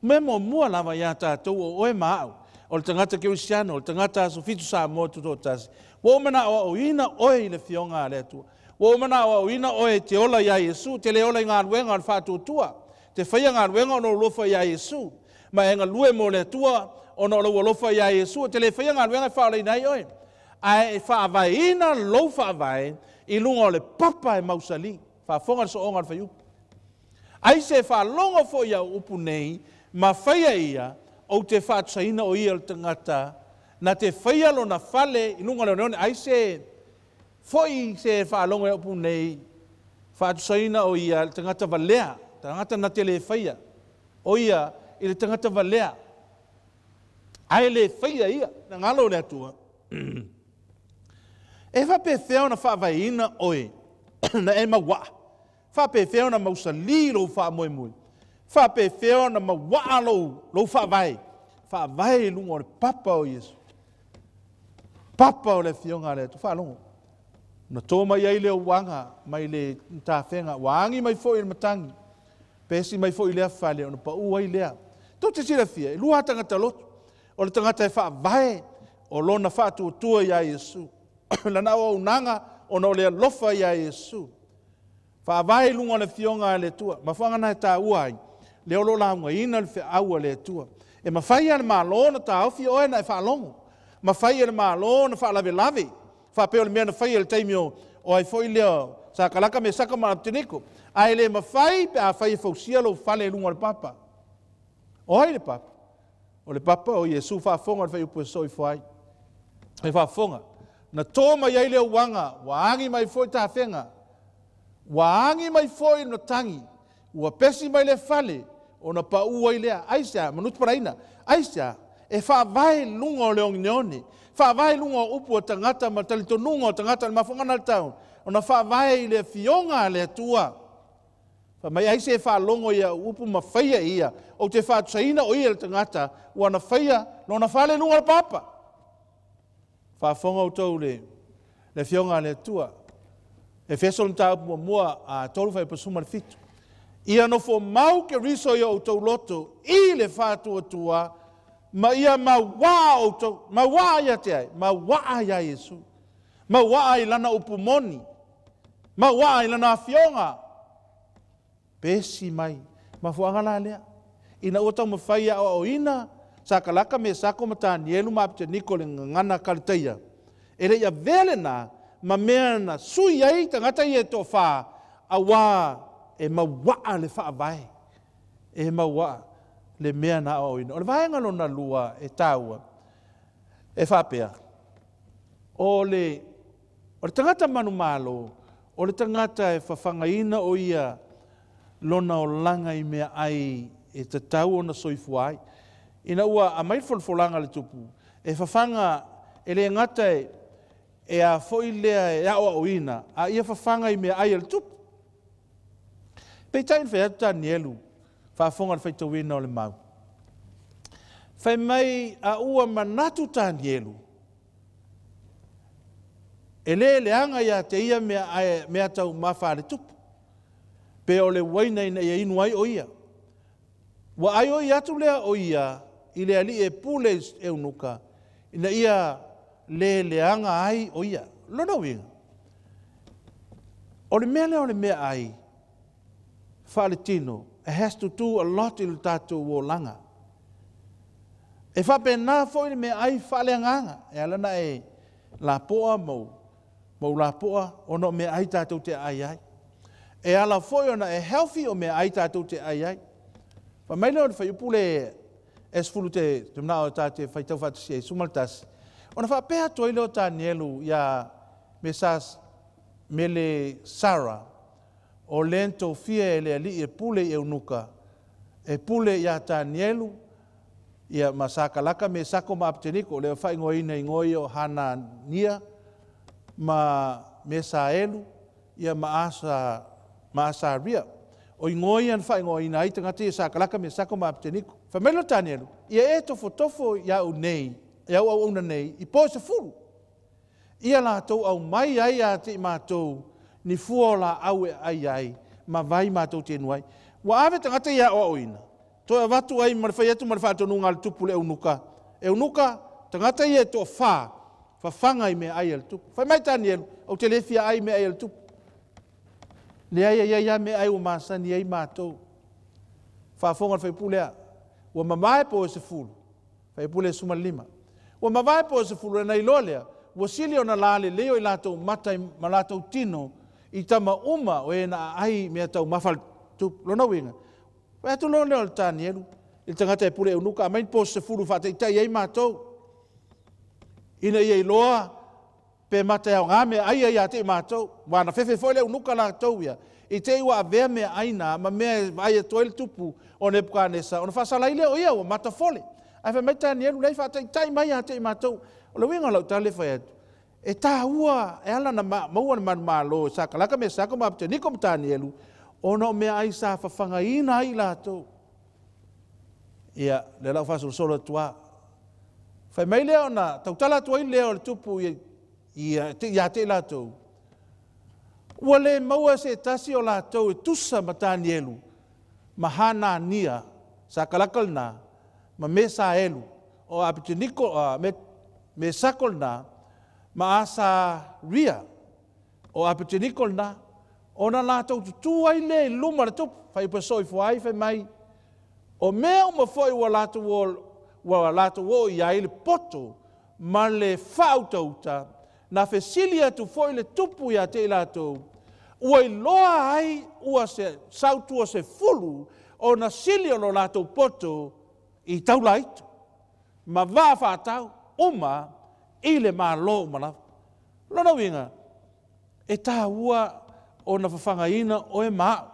me mo mua lava ia tātou o oe maau o le tangata Kirisiano o le tangata aso fitu sa mo tuto tasi wa omana o ina oe i le fionga le tua wa omana o ina oe te ola ia Iesu te le ola i ngā ruenga o whātua tua te whaia ngā ruenga o no lofa ia Iesu ma e ngā lue mo le tua o no lofa ia Iesu te le whaia ngā ruenga whaolei nei oe a e whaavaina lo whaavai i lunga o le papa e mausali whaafonga so o ngā whaiupu ai se whaalonga fo ia upu nei ma whaia ia o te whaatsaina o ia le tangata na te whaia lo na whale i lunga leo neone ai se foi se whaalonga ia upu nei whaatsaina o ia le tangata valea tangata na te le whaia o ia i le tangata valea ai le whaia ia na ngalo le atua e whape wheo na whaavaina oe na e mawa whape wheo na mausali lo Faamoemoe whape wheo na mawa lo whaavai lungo le papa o Iesu papa o le fionga le tu whaalongo na tōma iai leo wanga mai le tāwhenga wangi mai fo i le matangi pesi mai fo i lea whale o na pa uai lea tau te sira fia lua tangata lotu o le tangata e whaavai o lona whaatuatua ia Iesu lana o unanga o no le lofa ia Iesu whaavai lunga le fionga le tua mawhanga na e tā uai le olo la ina le whiaua le tua e mawhaia le malo na tā awhi oe na e whaalongo mawhaia le malo na whaalawe lawe whapeo le mea na whaia le taimio o ai foi leo sa kalaka me saka ma tiniko ai le mawhai pe a whai fausia lo whale lunga le papa oi le papa o le papa o Iesu whaafonga le whaiupu e soi whai e whaafonga na tōma iai leo wanga waangi mai foi ta whenga waangi mai foi no tangi ua pesi mai le fale o na pa ua i lea aisa manutu paraina aisa e whaavai lunga o leong neone whaavai lunga o upu o tangata ma talitonunga o tangata le mawhangana le taun o na whaavai le fionga le tua mai aise e whaalongo ia upu ma whaia ia o te whaatsaina o ia le tangata ua na whaia no na whale lunga le papa whaafonga o tau le fionga le tua e wheso le tāpu mua a tolu whai pasuma le fitu ia NOFO mau ke riso ia o tau loto i le whātua tua ma ia ma wā o tau ma wā ia te ai ma wā ia Iesu ma wā i lana upu moni ma wā i lana fionga pesi mai ma fuanga la lea ina o tau mawhaia o ina sa kalaka me sako matani elu ma apte nikole ngana kaliteia ele ia vele na ma mea na sui ai tangata i e to wha a wā e mawaa le whaavai e mawaa le mea na o ina o le vaenga no na lua e taua e whapea o le tangata manu malo o le tangata e whawhangaina o ia lona o langa i mea ai e te tau o na soifuai ina ua a mai folfolanga le tupu e whawhanga e le ngata e a foi lea e awa o ina a ia whawhanga i mea ai le tupu pei tain whai atu tani elu whaafonga le whaitawina o le mau whai mai a ua manatu tani elu e le anga ia te ia mea tau mawha le tupu pe o le waina ina ia inu ai o ia wa ai o ia atu lea o ia i le ali e pule e unuka ina ia le anga ai o ia lona winga o le mea ai whaletino it has to do a lot i le tātou o langa E whapena foi me ai whaleanganga. E alana e la poa mau la poa ono me ai tātou te ai ai. E ala foi ona e healthy o me ai tātou te ai ai. Wa mai leo whai upule e sfulu te mnao tāte whai tau whatasi e sumaltasi. Ona whapea toi leo tā nielu ia mesas mele Sarah o lento fia e le ali e pule e unuka. E pule ia tā nielu ia masakalaka me sako maapteniko leo whai ngoina i ngoi o hana nia ma mesaelu ia maasaria. O ingoi an whai ngoi na i tangata i sakalaka me sako maapteniko. Whamelo tā nielu ia e tofo iau nei, iau au una nei, i po se furu. Ia la tau au mai ai a te mātou ni fua la au e ai, ma vai mātou te nuai. Wa ave tangata ia o oina. Toa watu ai marwhai atu marwhai atu nunga al tupu le unuka. E unuka tangata ia to whawhanga i me ai al tupu. Whai mai tāni elu, au te lefia ai me ai al tupu. Le ai me ai o māsani ai mātou. Whawhonga whai pulea. Wa mamae po e se fulu. Whai pule suma lima. Wa mamae po e se fulu e nei lolea. Wa sili o na lale leo i lātou matai ma lātou tino i tama uma o e na ai mea tau mawhal tupu. Lona winga. Wai atu lona leo tāni elu. I tangata e pule unuka. Amain po se fulu whate i tai ai mātou. Ina i loa pe matai au ngame ai a te mātou. Wana whewhe whole unuka lātou ia. I te iwa a vea mea aina ma mea ai e toele tupu o ne pukanesa. O na whasalai leo ia o mata whole. Ai wha mai tāni elu lei whate i tai mai a te mātou. O le winga lau tale whai atu. E tā ua, e ala na maua na manu mālo, sa kalaka me sako maapte, niko mtāni elu, ono mea ai sa whawhanga ina ai lātou. Ia, le lau whasolo solo tua. Whai mai leo na, tau tala tua i leo le tupu ia te lātou. Ua le maua se tasi o lātou e tusa matāni elu, ma hana nia, sa kalakal na, ma mesa elu, o apite niko, me sakol na, ma asa ria, o apitenikol na, o na lātou tutu ai le luma le tupu, whai pasoi fuai, whai mai, o mea uma foi wa lātou o i ai le poto, ma le whautauta, na whesilia tu foi le tupu ia te lātou, ua i loa ai, ua se sautua se fulu, o na silio lo lātou poto, i taulaitu, ma vā whātau, uma i le mālo umalawa. Lona winga, e tā ua o na whawhanga ina o e maa.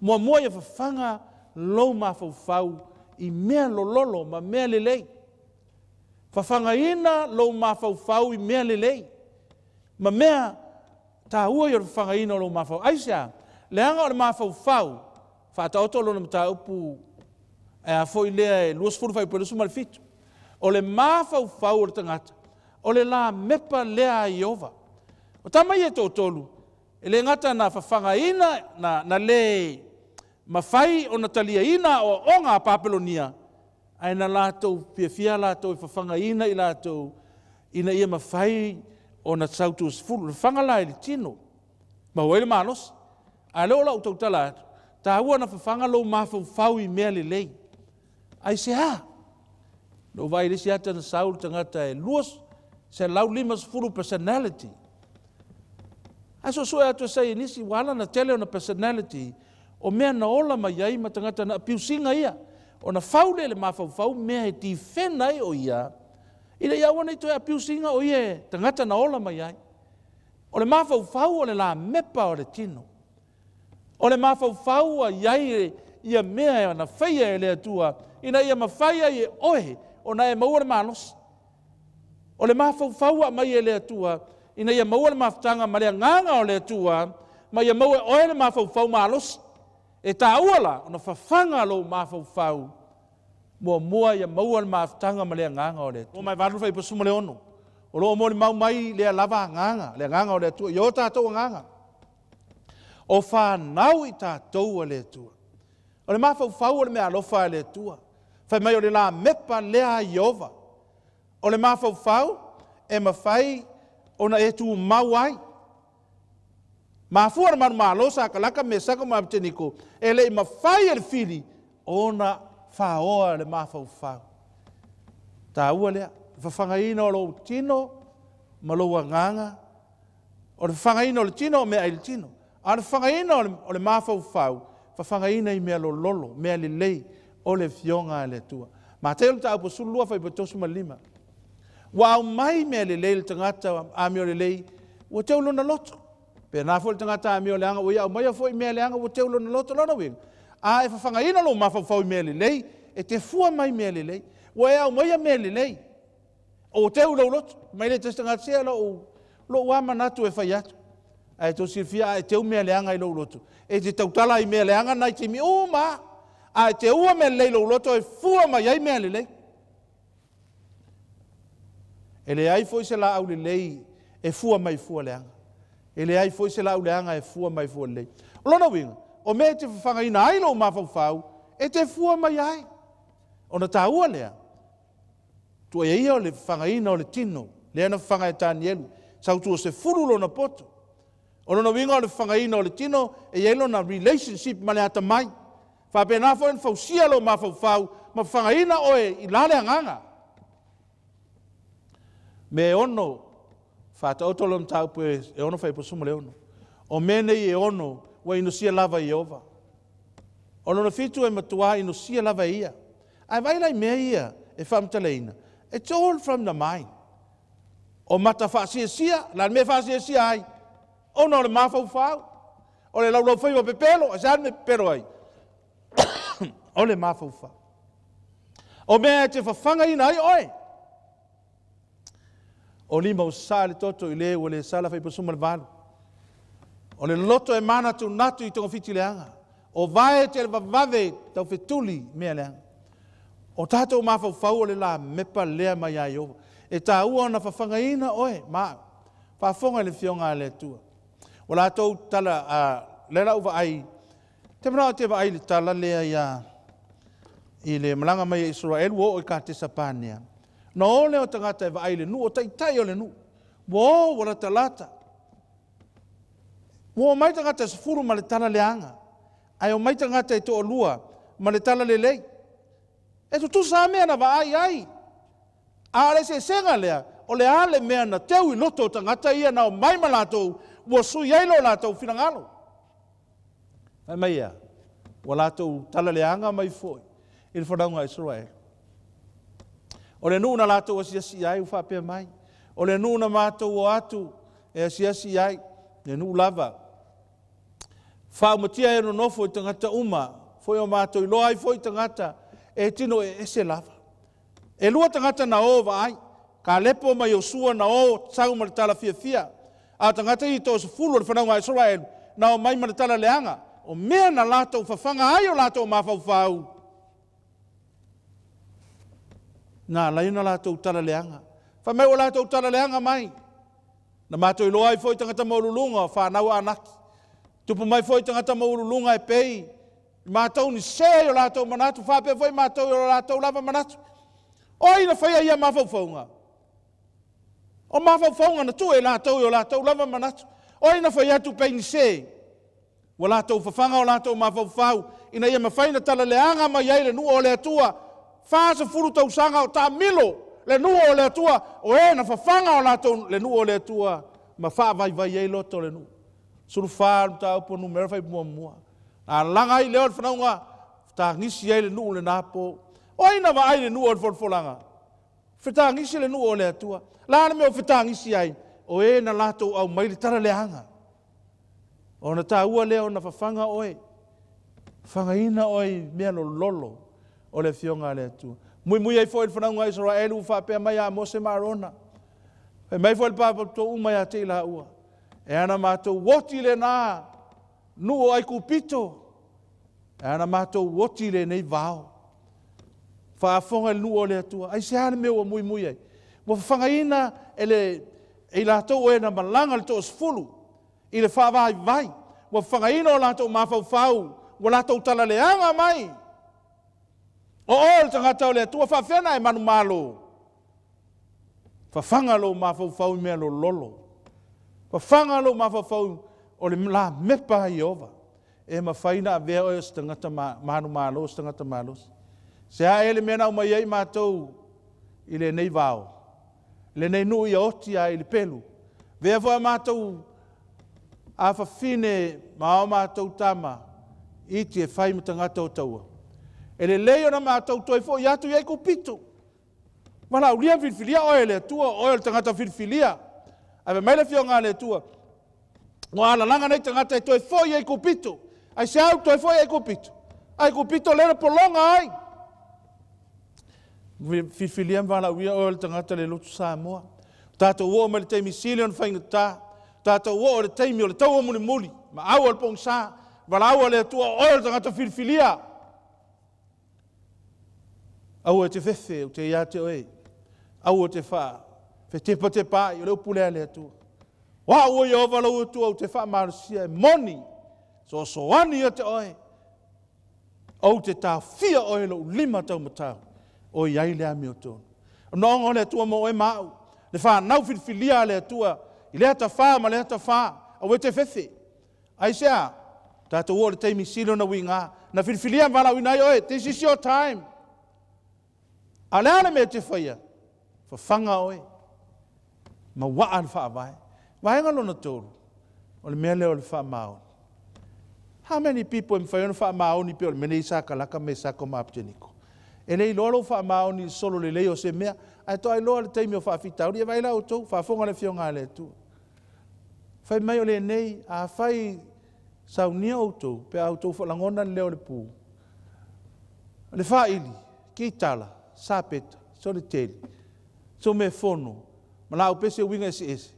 Mua ia whawhanga lo ma whawhau i mea lololo ma mea lelei. Whawhanga ina lo ma whawhau i mea lelei. Ma mea tā ua i o whawhanga ina lo ma whawhau. Aisea, leanga o le ma whawhau, whātaoto lo na mta upu e a fo i lea e luas furu whai perusu malifitu. O le mawhau o le tangata, o le la mepa lea i ova. O tamai e tōtolu, e le ngata na whawhanga ina, na le mawhai o na talia ina o ngā papelonia, ai na lātou piafia lātou i whawhanga ina i lātou, ina ia mawhai o na sautu sfuru, le whanga lai le tino, ma hoele manos, a leo la utau talatu, tā ua na whawhanga lo mawhau i mea le lei. Ai se no vai lesi ata na saul tangata e luas se lau limas furu personality. Aso so atu sai nisi wala na tele ona personality o mea na ola mai ai ma tangata na piusinga ia. O na faule le mafau mea e ti whenai o ia. Ina ia wana i toi a piusinga o ia tangata na ola mai ai. O le mafau o le la mepa o le tino. O le mafau a iai ia mea e na whaia e le atua. Ina ia mawhaia e ohe o na e maua le manos. O le mawhau a mai e le atua, ina ia maua le mawhtanga ma le nganga o le atua, ma ia maua oe le mawhau malos. E tā uala, o na whawhanga lo mawhau, mua ia maua le mawhtanga ma le nganga o le atua. O mai varu whai pasuma le ono. O lo mo le mau mai le lava nganga o le atua. Yo tātou nganga. O whanau i tātou a le atua. O le mawhau o le mea alofa le atua. Whai mai o le la mepa lea Iova. O le mawhau e mawhai o na e tu MAUAI. Mafua na manu malosa kalaka me saka Ta ua lea, whawhangaina o lo tino, ma lo nganga, o le whangaina o le tino o mea i le tino. A le whangaina o le mawhau whau, whawhangaina i mea lo lolo, mea le lei, o le fionga le tua. Ma te ulu ta upo sulua whai patosu ma lima. Wa au mai mea le lei le tangata a mea le lei, wa te ulu na loto. Pea nā fo le tangata a mea le anga, wa ia au mai a fo i mea le anga, wa te ulu na loto lona wing. A e whawhangaina lo mawhau whau i mea le lei, e te fua mai mea le lei, wa e au mai a mea le lei. O te ulu loto, mai le tangata sea lo wama natu e whai atu. Ai to sirfia e te umea leanga i lo loto. E te tautala i mea leanga nai te mi o ma. Ai te ua mea lei lo loto e fua mai ai mea le lei. E le ai foi se la au le lei e fua mai fua leanga. E le ai foi se la au leanga e fua mai fua lei. Lona winga, o mea te whanga ina ai lo mawhau whau, e te fua mai ai. Ona tā ua lea. Tua ia o le whanga ina o le tino, lea na whanga e tāni elu. Sau tua se furu lo na poto. O lona winga o le whangaina o le tino e elo na relationship ma le ata mai. Whapena fo en fausia lo ma fau ma whangaina o e ilale anganga. Me ono, whata otolo mtau pue e ono whai posuma le ono. O mene e ono wa inusia lava i ova. O lona fitu e matua inusia lava ia. Ai vai lai mea ia e whamtaleina. It's all from the mind. O mata whaasia, la me whaasia ai. O no le mawhau whau. O le laulau whai wa pepelo, a saan me pepelo ai. O le mawhau whau. O mea te whawhanga ina ai oe. O lima o sa le toto i le o le sala whai pasuma le valu. O le loto e mana tu natu i tonga fiti le anga. O vae te le vavave tau whetuli mea le anga. O tātou mawhau whau o le la mepa lea mai ai over. E tā ua na whawhangaina oe, maa. Whawhonga le fionga le tua. O la tau tala le lau wa ai. Te mara te wa ai le tala lea ia i le malanga mai Israel wo o ka te sapania. No o leo tangata e wa ai le nu, o tai o le nu. Wo wala talata. Wo mai tangata se furu ma le tala le anga. Ai o mai tangata i to o lua ma le tala le lei. E tu sa mea na wa ai. A le se senga lea, o le ale mea na teu i loto tangata ia na o mai malatou, ua sui eilo latou finangalo. Ai mai ia, ua latou tala leanga mai foi, i le whanaunga Israel. O le nuna latou asiasi ai u whapea mai, o le nuna mātou o atu e asiasi ai, le nu lava. Faamoemoe e no NOFO i tangata uma, foi o mātou i loa ai foi tangata, e tino e ese lava. E lua tangata na o wa ai, ka lepo mai o sua na o sau ma le tala fia. A tangata i to se fulu le whanau ngai Israel, na o mai ma le tala leanga, o mea na lato whawhanga ai o lato mawhau whau. Na laina lato tala leanga. Whamei o lato tala leanga mai. Na mato i loa ai foi tangata maululunga, whanau anaki. Tupu mai foi tangata maululunga e pei. Mātou ni se o lato manatu, whapea foi mātou o lato lava manatu. Oi na whaia ia mawhauwhaunga. O mawhauwhaunga na tu e lātou i o lātou lava manatu. Oi na whaia tu peini se. Wa lātou whawhanga o lātou mawhauwhau. Ina ia mawhaina tala leanga mai ai le nua o le atua. Whaasa furu tau sanga o tā milo le nua o le atua. O e na whawhanga o lātou le nua o le atua. Ma wha vai ai loto le nua. Suru whaaru tā upo nu mera whai mua. A langa ai leo le whanaunga. Tā ngisi ai le nua le nāpo. Oi na wa ai le nua o le folfolanga. Whetangisi le nua o le atua. Lāna me o whetangisi ai. O e na lātou au mai le tara leanga. O na tā ua leo na whawhanga oe. Whangaina oe mea no lolo o le fionga le atua. Mui ai fo le whanaunga Israel u whapea mai a Mose Marona. E mai fo le pāpa tō umai a te la ua. E ana mātou woti le nā. Nuo ai kupito. E ana mātou woti le nei vāo. Whaafonga le nua o le atua. Ai se hane mea ua mui ai. Wa whangaina e lātou e na malanga le tō sfulu. I le whaavai vai. Wa whangaina o lātou mawhauwhau. Wa lātou tala leanga mai. O le tangata o le atua whawhena e manu malo. Whawhanga lo mawhauwhau mea lo lolo. Whawhanga lo mawhauwhau o le la mepa i ova. E mawhaina a vea o e stangata manu malo, stangata malos. Se a ele mena o mai ei mātou i le nei vao. Le nei nui oti ai le pelu. Vea fo mātou a whawhine mao mātou tama iti e whai mo tangata o taua. E le leo na mātou toi fo i atu i eiko pito. Wala ulia whilwhilia oe le tua, oe le tangata whilwhilia. Awe meile fio ngā le tua. Ngā ala langa nei tangata e toi fo i eiko pito. Ai se au toi fo i eiko pito. Ai ko pito lera polonga ai. Whilwhilia wala uia oe le tangata le lotu Samoa. Tātou ua me le teimi silion whaingata. Tātou ua o le teimi o le taua muli muli. Ma au al pong sa. Wala au le atua oe le tangata whilwhilia. Au e te whewhe o te ia te oe. Au o te wha. Whe tepa te pā i o leo pulea le atua. Wa ua i ovala ua tua o te wha marusia e moni. So soani o te oe. Au te tā whia oe lo lima tau matau. O iai le ami o tōna. Nongo le atua mo e mau. Le wha nau whilwhilia le atua. I lea ta wha ma lea ta wha. Au e te whewhe. Ai sea. Tātou ua le teimi silo na winga. Na whilwhilia wala winai oe. This is your time. A lea me te whaia. Whanga oe. Ma waa le wha vai. Waenga lona tōru. O le mea leo le wha mao. How many people in whaiona wha mao ni peo le mene isa kalaka me sako maapteniko. E lei lolo wha mao ni solo le leo se mea. Ai toa i loa le teimi o wha fitauri. E waila o tōu. Wha fonga le fionga le tu. Whai mai o le nei. A whai saunia o tōu. Pe au tōu whalangona leo le pū. Le wha ili. Ki tala. Sapeta. So le teli. So me fono. Ma lau pese winga ese.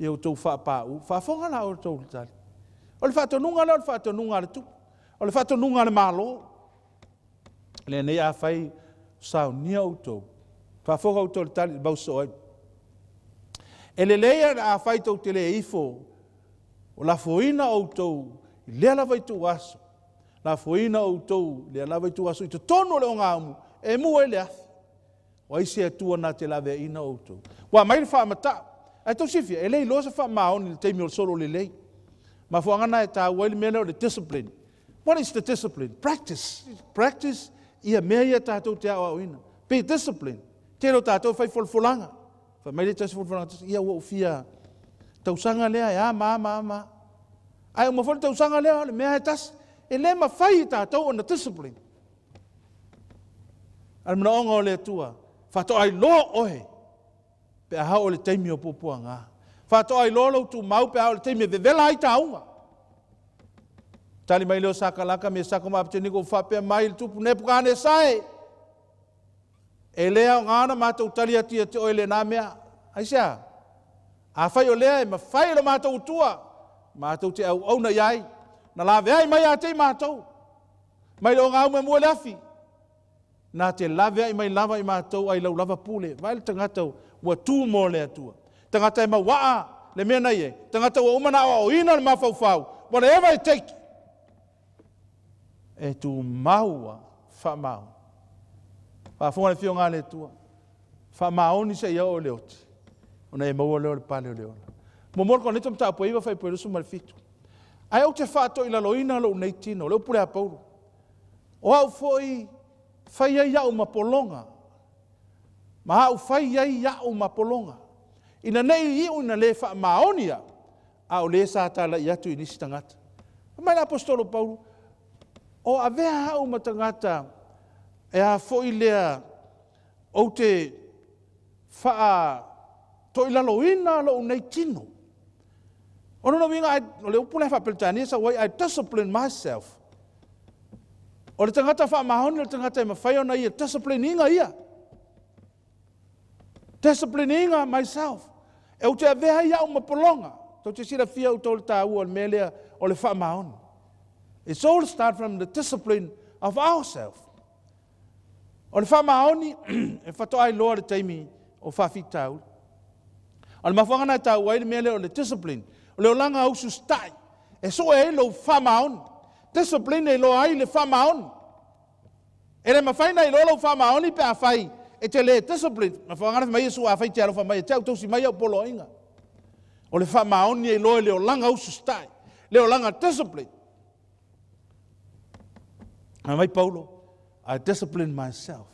E o tōu wha pāu. Wha fonga la o tōu le tali. O le whatonunga le, o le whatonunga le tu. O le whatonunga le malo. Le nei a whai saunia o tōu. Wha fonga o tōu le tali, bauso ai. E le leia a whai tōu te le ifo. O la foina o tōu. I lea lava i tu aso. La foina o tōu. Lea lava i tu aso. I te tono le o ngā umu. E mua e le athi. O isi e tua na te lawe ina o tōu. Wa mai le wha mata. Ai tau sifia. E lei loa sa wha maoni le teimi o solo le lei. Ma fuangana e tā waili mele o le discipline. What is the discipline? Practice. Practice ia mea ia tātou te awa oina. Be discipline. Te ro tātou whai folfolanga. Wha mai le tasi folfolanga. Ia ua ufia. Tausanga lea e a ma. Ai o mawholi tausanga lea le mea e tasi. E le ma whai tātou on the discipline. Al mana onga o le tua. Whato ai loa ohe. Pe a hao le teimi o pupua ngā. Whato ai lolo tu mau pe hao le teimi e vela ai taunga. Tali mai leo sakalaka me sakoma apteniko whapea mai le tupu nepukane sae. E lea o ngāna mātou tali atia te oile nā mea. Aisea. A whai o lea e ma whai le mātou tua. Mātou te au na iai. Na lawe ai mai a te mātou. Mai leo ngā ume mua le afi. Nā te lawe ai mai lava i mātou ai lau lava pule. Vai le tangatau ua tū mō le atua. Tangata e mawaa le mea nei e. Tangata ua umana o ina le mawhauwhau. Whatever it take. E tu maua wha mau. Wha fonga le fio ngā le tua. Wha maoni se ia o le oti. Ona e maua leo le pale o leo. Mo moro kone tom tāpua iwa whai poerusu ma le fitu. Ai au te whāto ila loina lo nei tino. Leo pule a pauru. O au foi whai ai au mapolonga. Ma au whai ai au mapolonga. Ina nei iu ina le wha maonia. Au le sa tala i atu i nisi tangata. Mai la apostolo Paulu. O a vea hau matangata. E a foi lea. O te wha to ila loina lo nei tino. Ono no winga o le upule wha peltania sa wai I discipline myself. O le tangata wha mahoni o le tangata e mawhai ona ia. Discipline inga ia. Discipline inga myself. E o te avea ia o mapolonga. Tau te sira fia o tau le tāua o le melea o le wha mahoni. It's all start from the discipline of ourselves. O le wha mahoni e whatoai loa le taimi o whawhitau. O le mawhangana e tau wai le melea o le discipline. O le olanga au sustai. E so e lo wha mahoni. Discipline e lo ai le wha mahoni. E le mawhaina i lo wha mahoni pe a whai. E te le discipline. Mawhangana mai Iesu a whai te alofa mai. E te au tausi mai au polo inga. O le wha mahoni e lo e le olanga au sustai. Le olanga discipline. A mai Paulo. I discipline myself.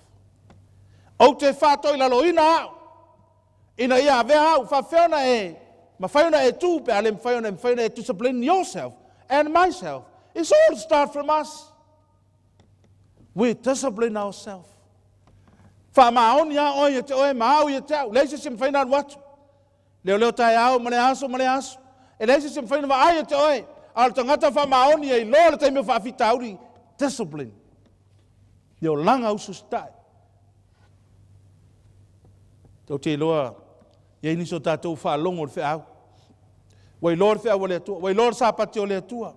O te whātoi lalo ina au. Ina ia vea au, whawheona e, mawhaiona e tū, pe ale mawhaiona e discipline yourself and myself. It's all start from us. We discipline ourselves. Whamaoni a oi te oe, maau i te au, leise se mwhaina watu. Leo tai au, mane aso. E leise se mwhaina wa ai te oe, al tangata whamaoni e loa le teimeo whaafitauri, discipline. Leo langa usu stai. Tau te loa, iei niso tātou whaalongo le whiau. Wai loa le whiau o le atua, wai loa le Sapati o le atua.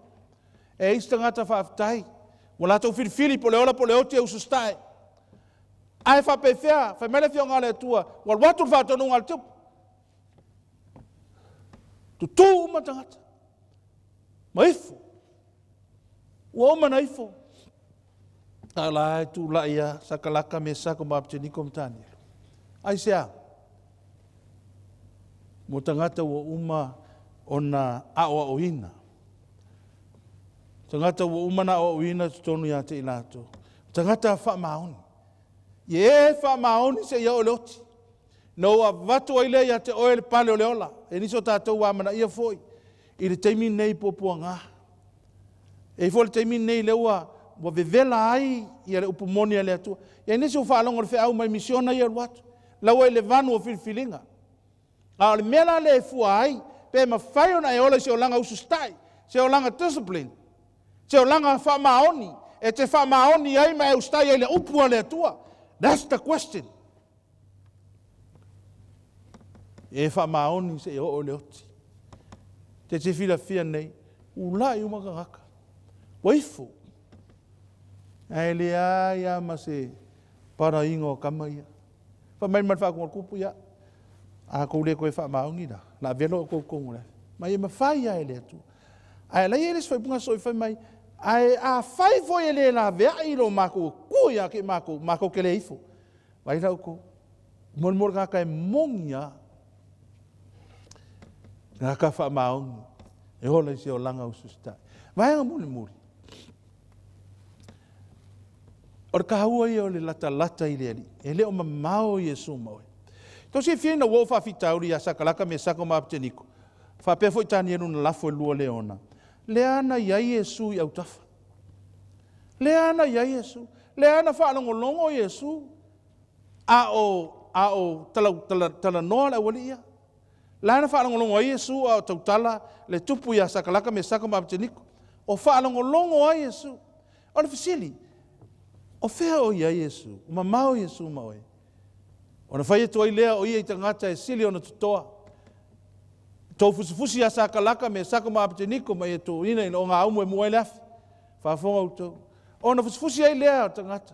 E isi tangata whaafitai, wala tau whirifiri po le ola po le oti e usu stai. Ai whape whea, whai mele whio ngā le atua, wal watu le whaatonu ngā le tupu. Tu tū uma tangata. Ma ifo. Ua uma na ifo. Ala e tū la ia, sakalaka me sako maapteniko mtani. Ai sea. Mo tangata ua uma ona awa o ina. Tangata ua uma na awa o ina tutonu ia te ilato. Tangata wha maoni. Ie wha maoni se ia o leoti. No a watu aile ia te oe le pale o leola. E niso tātou wa mana ia foi. I le teimi nei popua ngā. E fo le teimi nei leua wa vevela ai ia le upumoni a le atua. Ia nisi u whaalonga le whiau mai misiona ia watu. Lau e le vanu o whilwhilinga. A le mela le fua ai, pe ma whaiona e ola se o langa usu stai, se o langa discipline, se o langa whamaoni, e te whamaoni ai ma e ustai e le upua le atua. That's the question. E whamaoni se o le oti. Te te whila whia nei, ulai umakangaka. Waifu. E le aia ma se para ingo kama ia. Whamai man whakongor kupu ia. A kou le koe whamaongi na. La velo kou kongo le. Mai e mawhai a e le atu. A e lai e les whaipunga soi whai mai. A e a whai foi e le la vea i lo mako kuia ke mako ke le ifo. Vai rau ko. Mor ngaka e mongia. Ngaka whamaongi. E hola isi o langa usustai. Vai anga muri. Or ka hua i o le lata i le ali. E leo mamao Iesu maoi. Tau se whiena wo whawhitauri a sakalaka me sako maapteniko. Whapea foi tani enu na lafo e lua leona. Leana iai Iesu i au tafa. Leana iai Iesu. Leana whaalongolongo Iesu. A o tala noa le wali ia. Leana whaalongolongo Iesu a o tautala le tupu i a sakalaka me sako maapteniko. O whaalongolongo a Iesu. O le fisili. O whea o ia Iesu, o mamao Iesu maoe. O na whai atua i lea o ia i tangata e sili o na tutoa. Tau fusifusi a sakalaka me sako maapteniko mai e tō ina ina o ngā umu e Muaimalae. Whaafonga utou. O na fusifusi ai lea o tangata.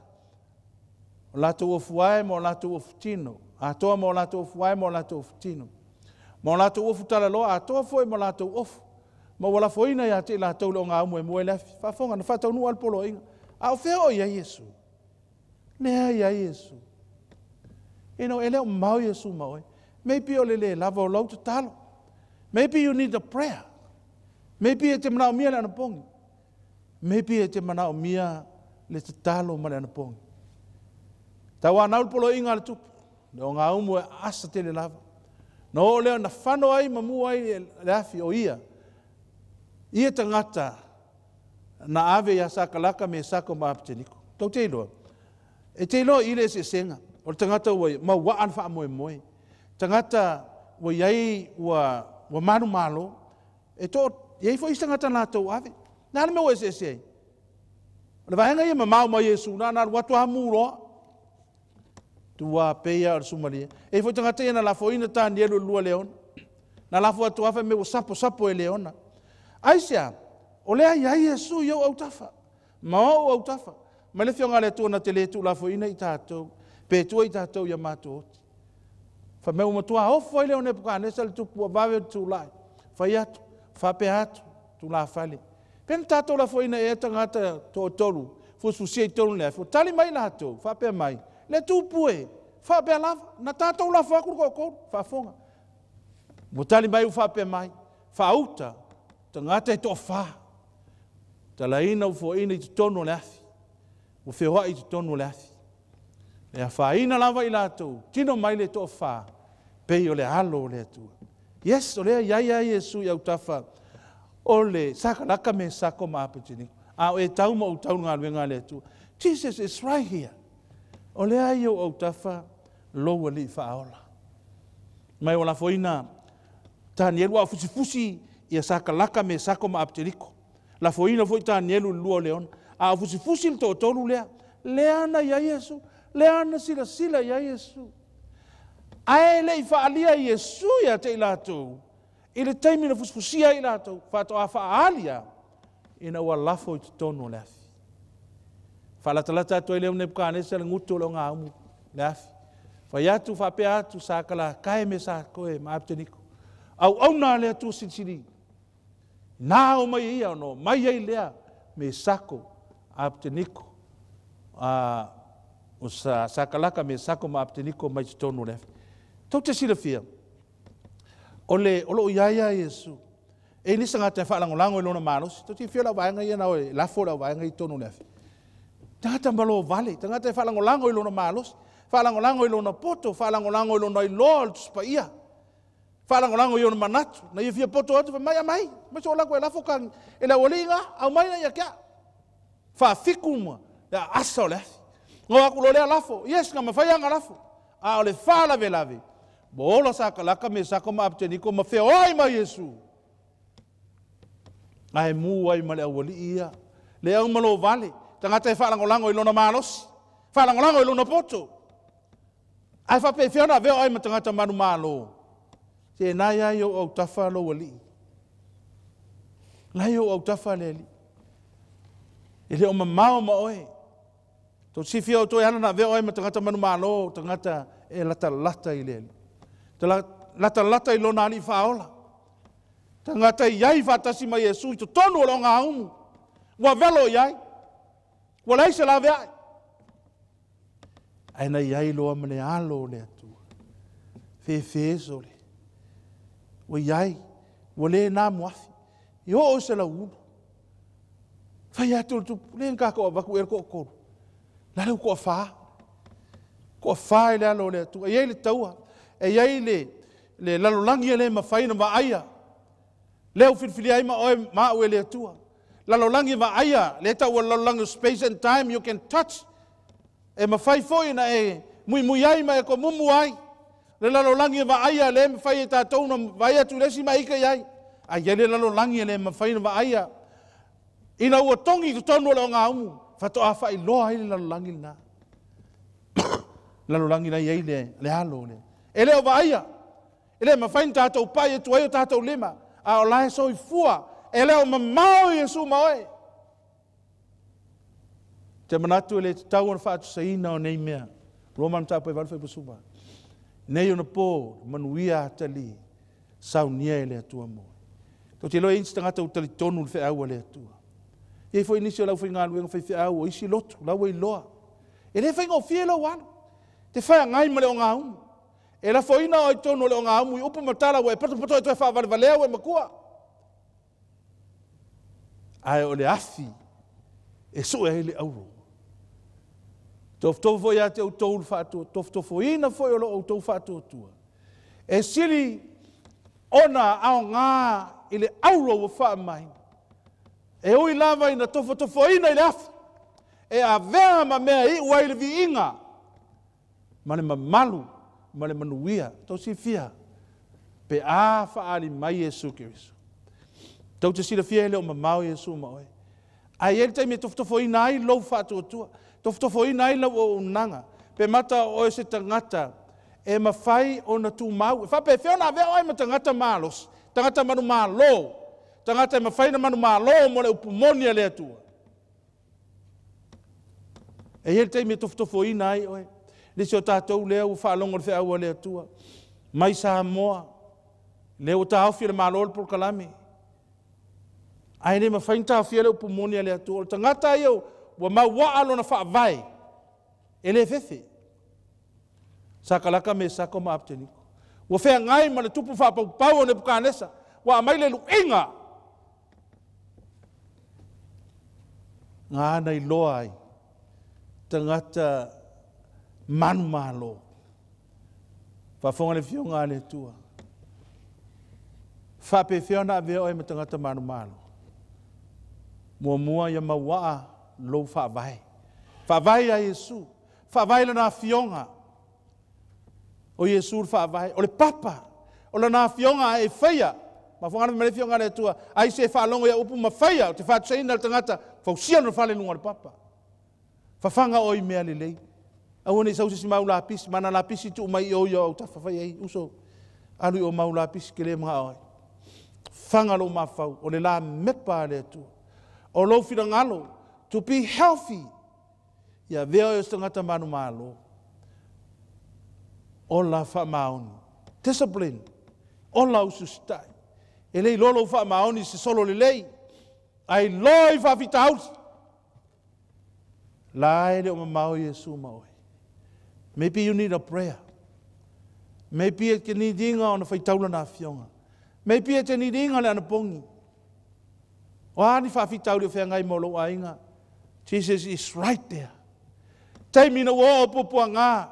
O lato o fuae mo lato o futino. A toa mo lato o fuae mo lato o futino. Mo lato o futala loa, a toa foi mo lato o ofu. Ma wala foina ia te lato o ngā umu e Muaimalae. Whaafonga na whatau nu alpolo inga. A o whea o ia Iesu. Nea ia Iesu. Eno ele o mau Iesu maoi. Maybe o lele lava o lau te talo. Maybe you need a prayer. Maybe e te mana o mia le anapongi. Maybe e te mana o mia le te talo ma le anapongi. Tau anau polo inga le tupu. Leo ngā umu e asa te le lava. No o leo na whano ai mamu ai le afi o ia. Ia tangata na ave ya sakalaka me sako maapteniko. Tau te iloa. E te iloa i le se senga. O tangata ua mauaan Faamoemoe. Tangata ua iai ua manu malo. E to, iai fo istangata na tau ave. Nāna me ua se se ai. O le vaenga ia mamau ma Iesu na watu hamu roa. Tua peia o sumalia. E fo tangata ia na lafo ina tāni elu lua leona. Na lafo atu ave me ua sapo e leona. Aisia, o lea iai Iesu iau au tafa. Mao au tafa. Ma le whionga le tūna te le tū lafo ina i tātou. Pe tua i tātou ia mātou oti. Wha meu matua ofo i leo ne puka nesa le tupu a vawe tū lai. Whai atu, whape atu, tū la whale. Pena tātou lafo ina e tangata tō tolu. Fususia i tolu lea. Tali mai lātou, whape mai. Le tūpu e, whape lava. Na tātou la whakuru kōkou, whafonga. Mo tali mai u whape mai. Whauta, tangata e tō wha. Tala ina u fo ina i te tonu le afi. O whioa i te tonu le afi. E whaina lava I lātou, tino mai le toa wha, pei o le alo o le atua. Yes, o lea iaia Iesu I au tafa, o le sakalaka me sako maapetini. A o e tau ma o tau ngā luenga le atua. Jesus is right here. O lea I au tafa, loa li whaola. Mai o la foina, Tanielu a fusifusi ia sakalaka me sako maapetiko. La foina foi Tanielu lua leona. A fusifusi le tolu lea. Leana ia Iesu. Leana sila sila ia Iesu. Ae le I whaalia Iesu ia te I lātou. I le taimi na fusfusia I lātou. Whātoa whaalia. Ina ua lafo I te tonu le afi. Whaalatalata atu e leo Nebuchadnezzar le ngutu leo ngā umu le afi. Whaiatu whapea atu sākala kae me sākoe maapteniko. Au na lea tu sinsiri. Nā o mai ia no, mai ei lea me sako apteniko. O sa sakalaka me sako maapteniko mai te tonu le afi. Tau te sila fia. Ole o iaia Iesu. E nisa ngā te whaalangolango I lona mālosi. Tau te fia lau vaenga ia nao e lafo lau vaenga I tonu le afi. Tangata malo vale. Tangata whaalangolango I lona mālosi. Whaalangolango I lona poto. Whaalangolango I lona I loa al tuspaia. Whaalangolango I lona manatu. Na ia fia poto atu mai a mai. Mai so lako e lafo kang. E la walinga au mai na ia kia. Whaafiku mua. Ia asa o le afi. Ngā aku lo lea lafo. Yes, ngā mawhaianga lafo. A o le whaalave lave. Bola sakalaka me sako maapteniko ma whea oi ma Iesu. Ai MAUAI awali ia. Le au malo vale. Tangata e whaalangolango I lona mālosi. Whaalangolango I lona poto. Ai whape whiana veo ai ma tangata manu mālo. Te nai ai o au tafa lo wali. Nai o au tafa le li. E le o mamao ma oe. Tau sifia o toi ana na veo ai ma tangata manu mālo. Tangata e lata I le li. Lata I lona ali whaola. Tangata iai whatasi ma Iesu I to tonu o lo ngā umu. Wa velo iai. Wa leise la vea. Aina iai loa mane alo le atu. Feso le. Wa iai. Wa le nā muafi. I o se la unu. Whai atu tupu. Le nkaka o waku ero ko koru. Lale ko wha. Ko wha I le alo le atu. E iai le taua. E iai le lalolangi le mawhaina ma aia. Leo whiwhiri ai ma oe mau e le atua. Lalolangi ma aia. Le tau lalolangi space and time you can touch. E mawhai foi na e mui ai ma e ko mumu ai. Le lalolangi ma aia le mawhai e tātou na vai atu lesi ma ika iai. A ia le lalolangi le mawhaina ma aia. Ina ua tongi tu tonu le o ngā umu. Fato a whai loa ai le lalolangi na. Lalolangi na iai le alo le. E leo wa aia. E le mawhaina tātou pai e tuai o tātou lima. A o lai so I fua. E leo mamao Iesu maoe. Te manatu e le tau ana whaatu sa ina o nei mea. Roman tapu e walu whai pasuma. Nei ona pō, manuia atali. Saunia e le atua moe. Tau te loa insi tangata utali tonu le whai aua le atua. E fo inisi o lau whai ngā luenga whai whai aua. Isi lotu, lau e loa. E le whai ngō fie lau wanu. Te whai ngai ma le o ngā umu. E la foina o I tonu le o ngā umu I upa matala wa e pato e toi whaavale valea e makua. Ai o le afi e so e le auro. Tofo foi ate o tolu whaatua. Tofo ina foi o lo o tolu whaatua tua. E siri ona ao ngā I le auro o wha mai. E ui lava ina tofo ina I le afi. E a vea ma mea I ua I le vi inga. Ma le mamalu. Ma le manuia, tau si fia. Pe a whaari mai Iesu Kiriso. Tau te sila fia ele o mamau Iesu maoe. Ai ele taimi tofo ina ai lau whaatuatua. Tofo ina ai lau o unanga. Pe mata o se tangata. E mawhai o na tu mau. E whape whiona vea oi ma tangata malos. Tangata manu malo. Tangata e mawhai na manu malo mo le upumonia le atua. E ele taimi tofo ina ai oe. Lisi o tātou leo whaalongo le whaua le atua. Mai Samoa. Leo tāwhia le mālolo por kalame. Ai ne mawhain tāwhia le upumonia le atua. O tangata iau, wa maua alo na whaavai. E le fefe. Sakalaka me sako maapteniko. Wa whea ngai ma le tupu whaapau ne pukanesa. Wa mai le luinga. Ngā nei loa ai. Tangata manu malo. Whafonga le fionga le tua. Whape whiona veo e matangata manu malo. Mua ia mauaa lo whawai. Whawai a Iesu. Whawai lana fionga. O Iesu whawai. O le papa. O lana fionga e whaia. Ma whangana me le fionga le tua. Ai se whaalongo ia upu ma whaia. O te whaatsaina le tangata. Whausia no whale nunga le papa. Whawhanga oi mea le lei. Awane sau se mau lapisi. Mana lapisi tu mai o ia o ta whawai ei. Uso. Alui o mau lapisi ke le mga oi. Whanga lo mawhau. O le la mepa le tua. O lo whira ngalo, to be healthy. Ia veo e stangata manu malo. O la whamaoni. Discipline. O la usustai. E lei lolo whamaoni se solo le lei. Ai loi whawhita hausi. La ere o mamao Iesu maoi. Maybe you need a prayer. Maybe it can need inga on a whaitaula na fionga. Maybe it can need inga le anapongi. Wani whawhitau reo whengai molo ainga. Jesus is right there. Taimina wo o popua ngā.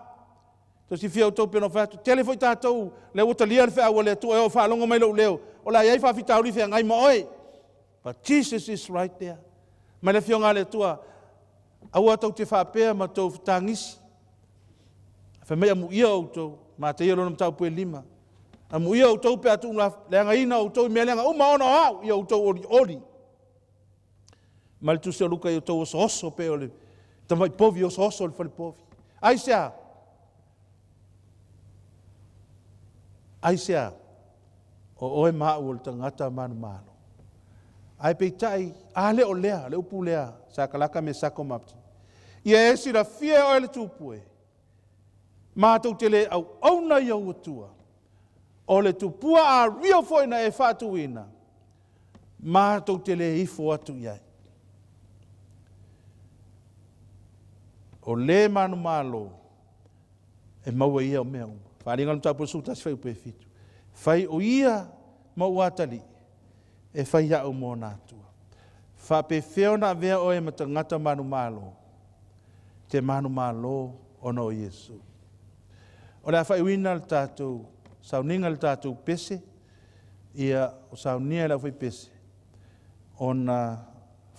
To si whiau tau peno whatu. Tele fwoi tātou. Le wota lia le whea le tu e o whaalonga mai lau leo. O la iai whawhitau reo whengai maoi. But Jesus is right there. Mai le whionga le tua. Aua tau te whapea ma tau whtangisi. Whamei amu ia o tau. Ma te iaro nam tau pue lima. Amu ia o tau pe atu leanga ina o tau mea leanga uma ona au. Ia o tau ori ori. Mal tu se luka i o tau oso pe o le. Tamai povi oso le whale povi. Aisea. Aisea. O oe maa o le tangata manu malo. Ai pe tai. A le o lea. Le upu lea. Sa kalaka me sako mapti. Ia esi la fie o le tupue. Mātou te le au auna i au atua. O le tupua a rio foina e whātu ina. Mātou te le ifo atu iai. O le manu malo e maua ia o mea uma. Wharinga no tāpura sūtas whai upe fitu. Whai o ia mauatali e whai au mō nātua. Whape whiona vea o e matangata manu malo. Te manu malo ono o Iesu. O le whai wina le tātou, sauninga le tātou pese, ia o saunia le whai pese. Ona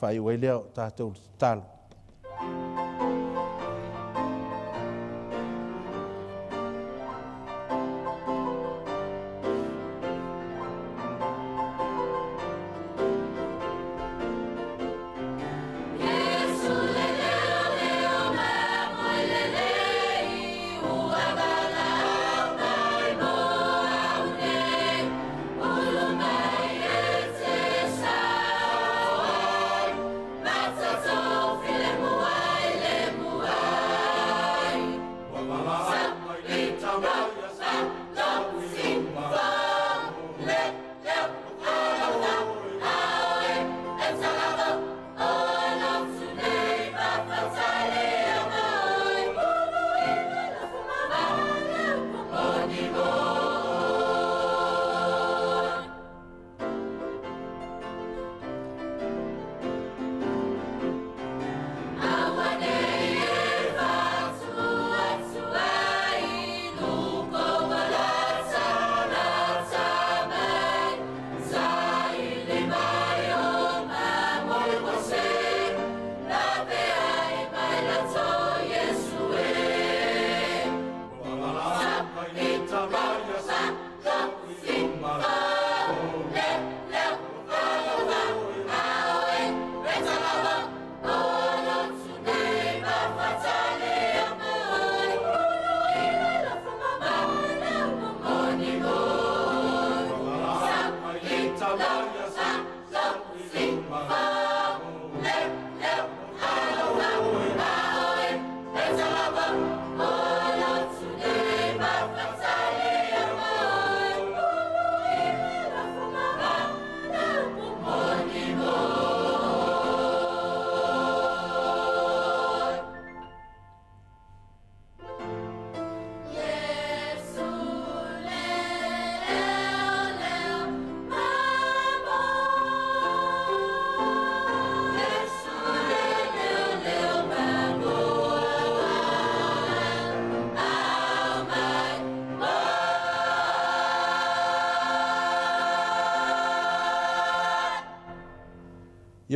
whai uelea o tātou talo. Sophia.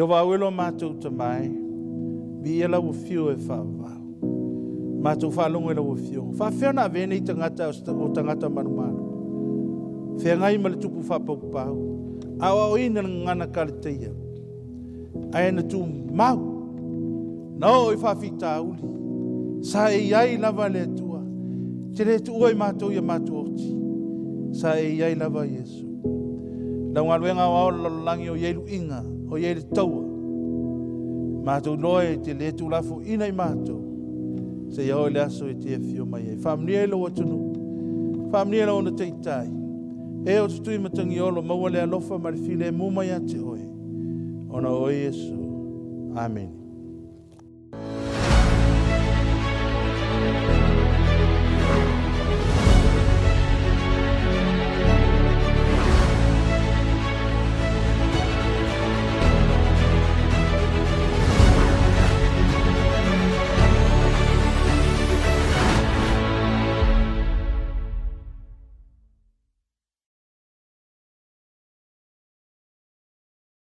Ia wawelo mātou tamai, vi ela o fio e whawau. Mātou whalongo ela o fio. Whawhena vene I tangata o tangata manumanu. Whengai ma le tupu whapau. Awa o ina ngana kaleteia. Aena tu mau. Nao I whawhita uli. Sa e iai lava le atua. Te le tu oi mātou ia mātou oti. Sa e iai lava Iesu. Lau ngaluenga wao lalolangi o ieilu inga. O ieilu taua. Mātou loe te le tu lafo ina I mātou. Se ia ole aso e te fio mai e. Whamnia ilo atunu. Whamnia ilo ona teitai. E o tutui matangi olo maua le alofa marifile e mumai ate oe. Ona o Iesu. Amen.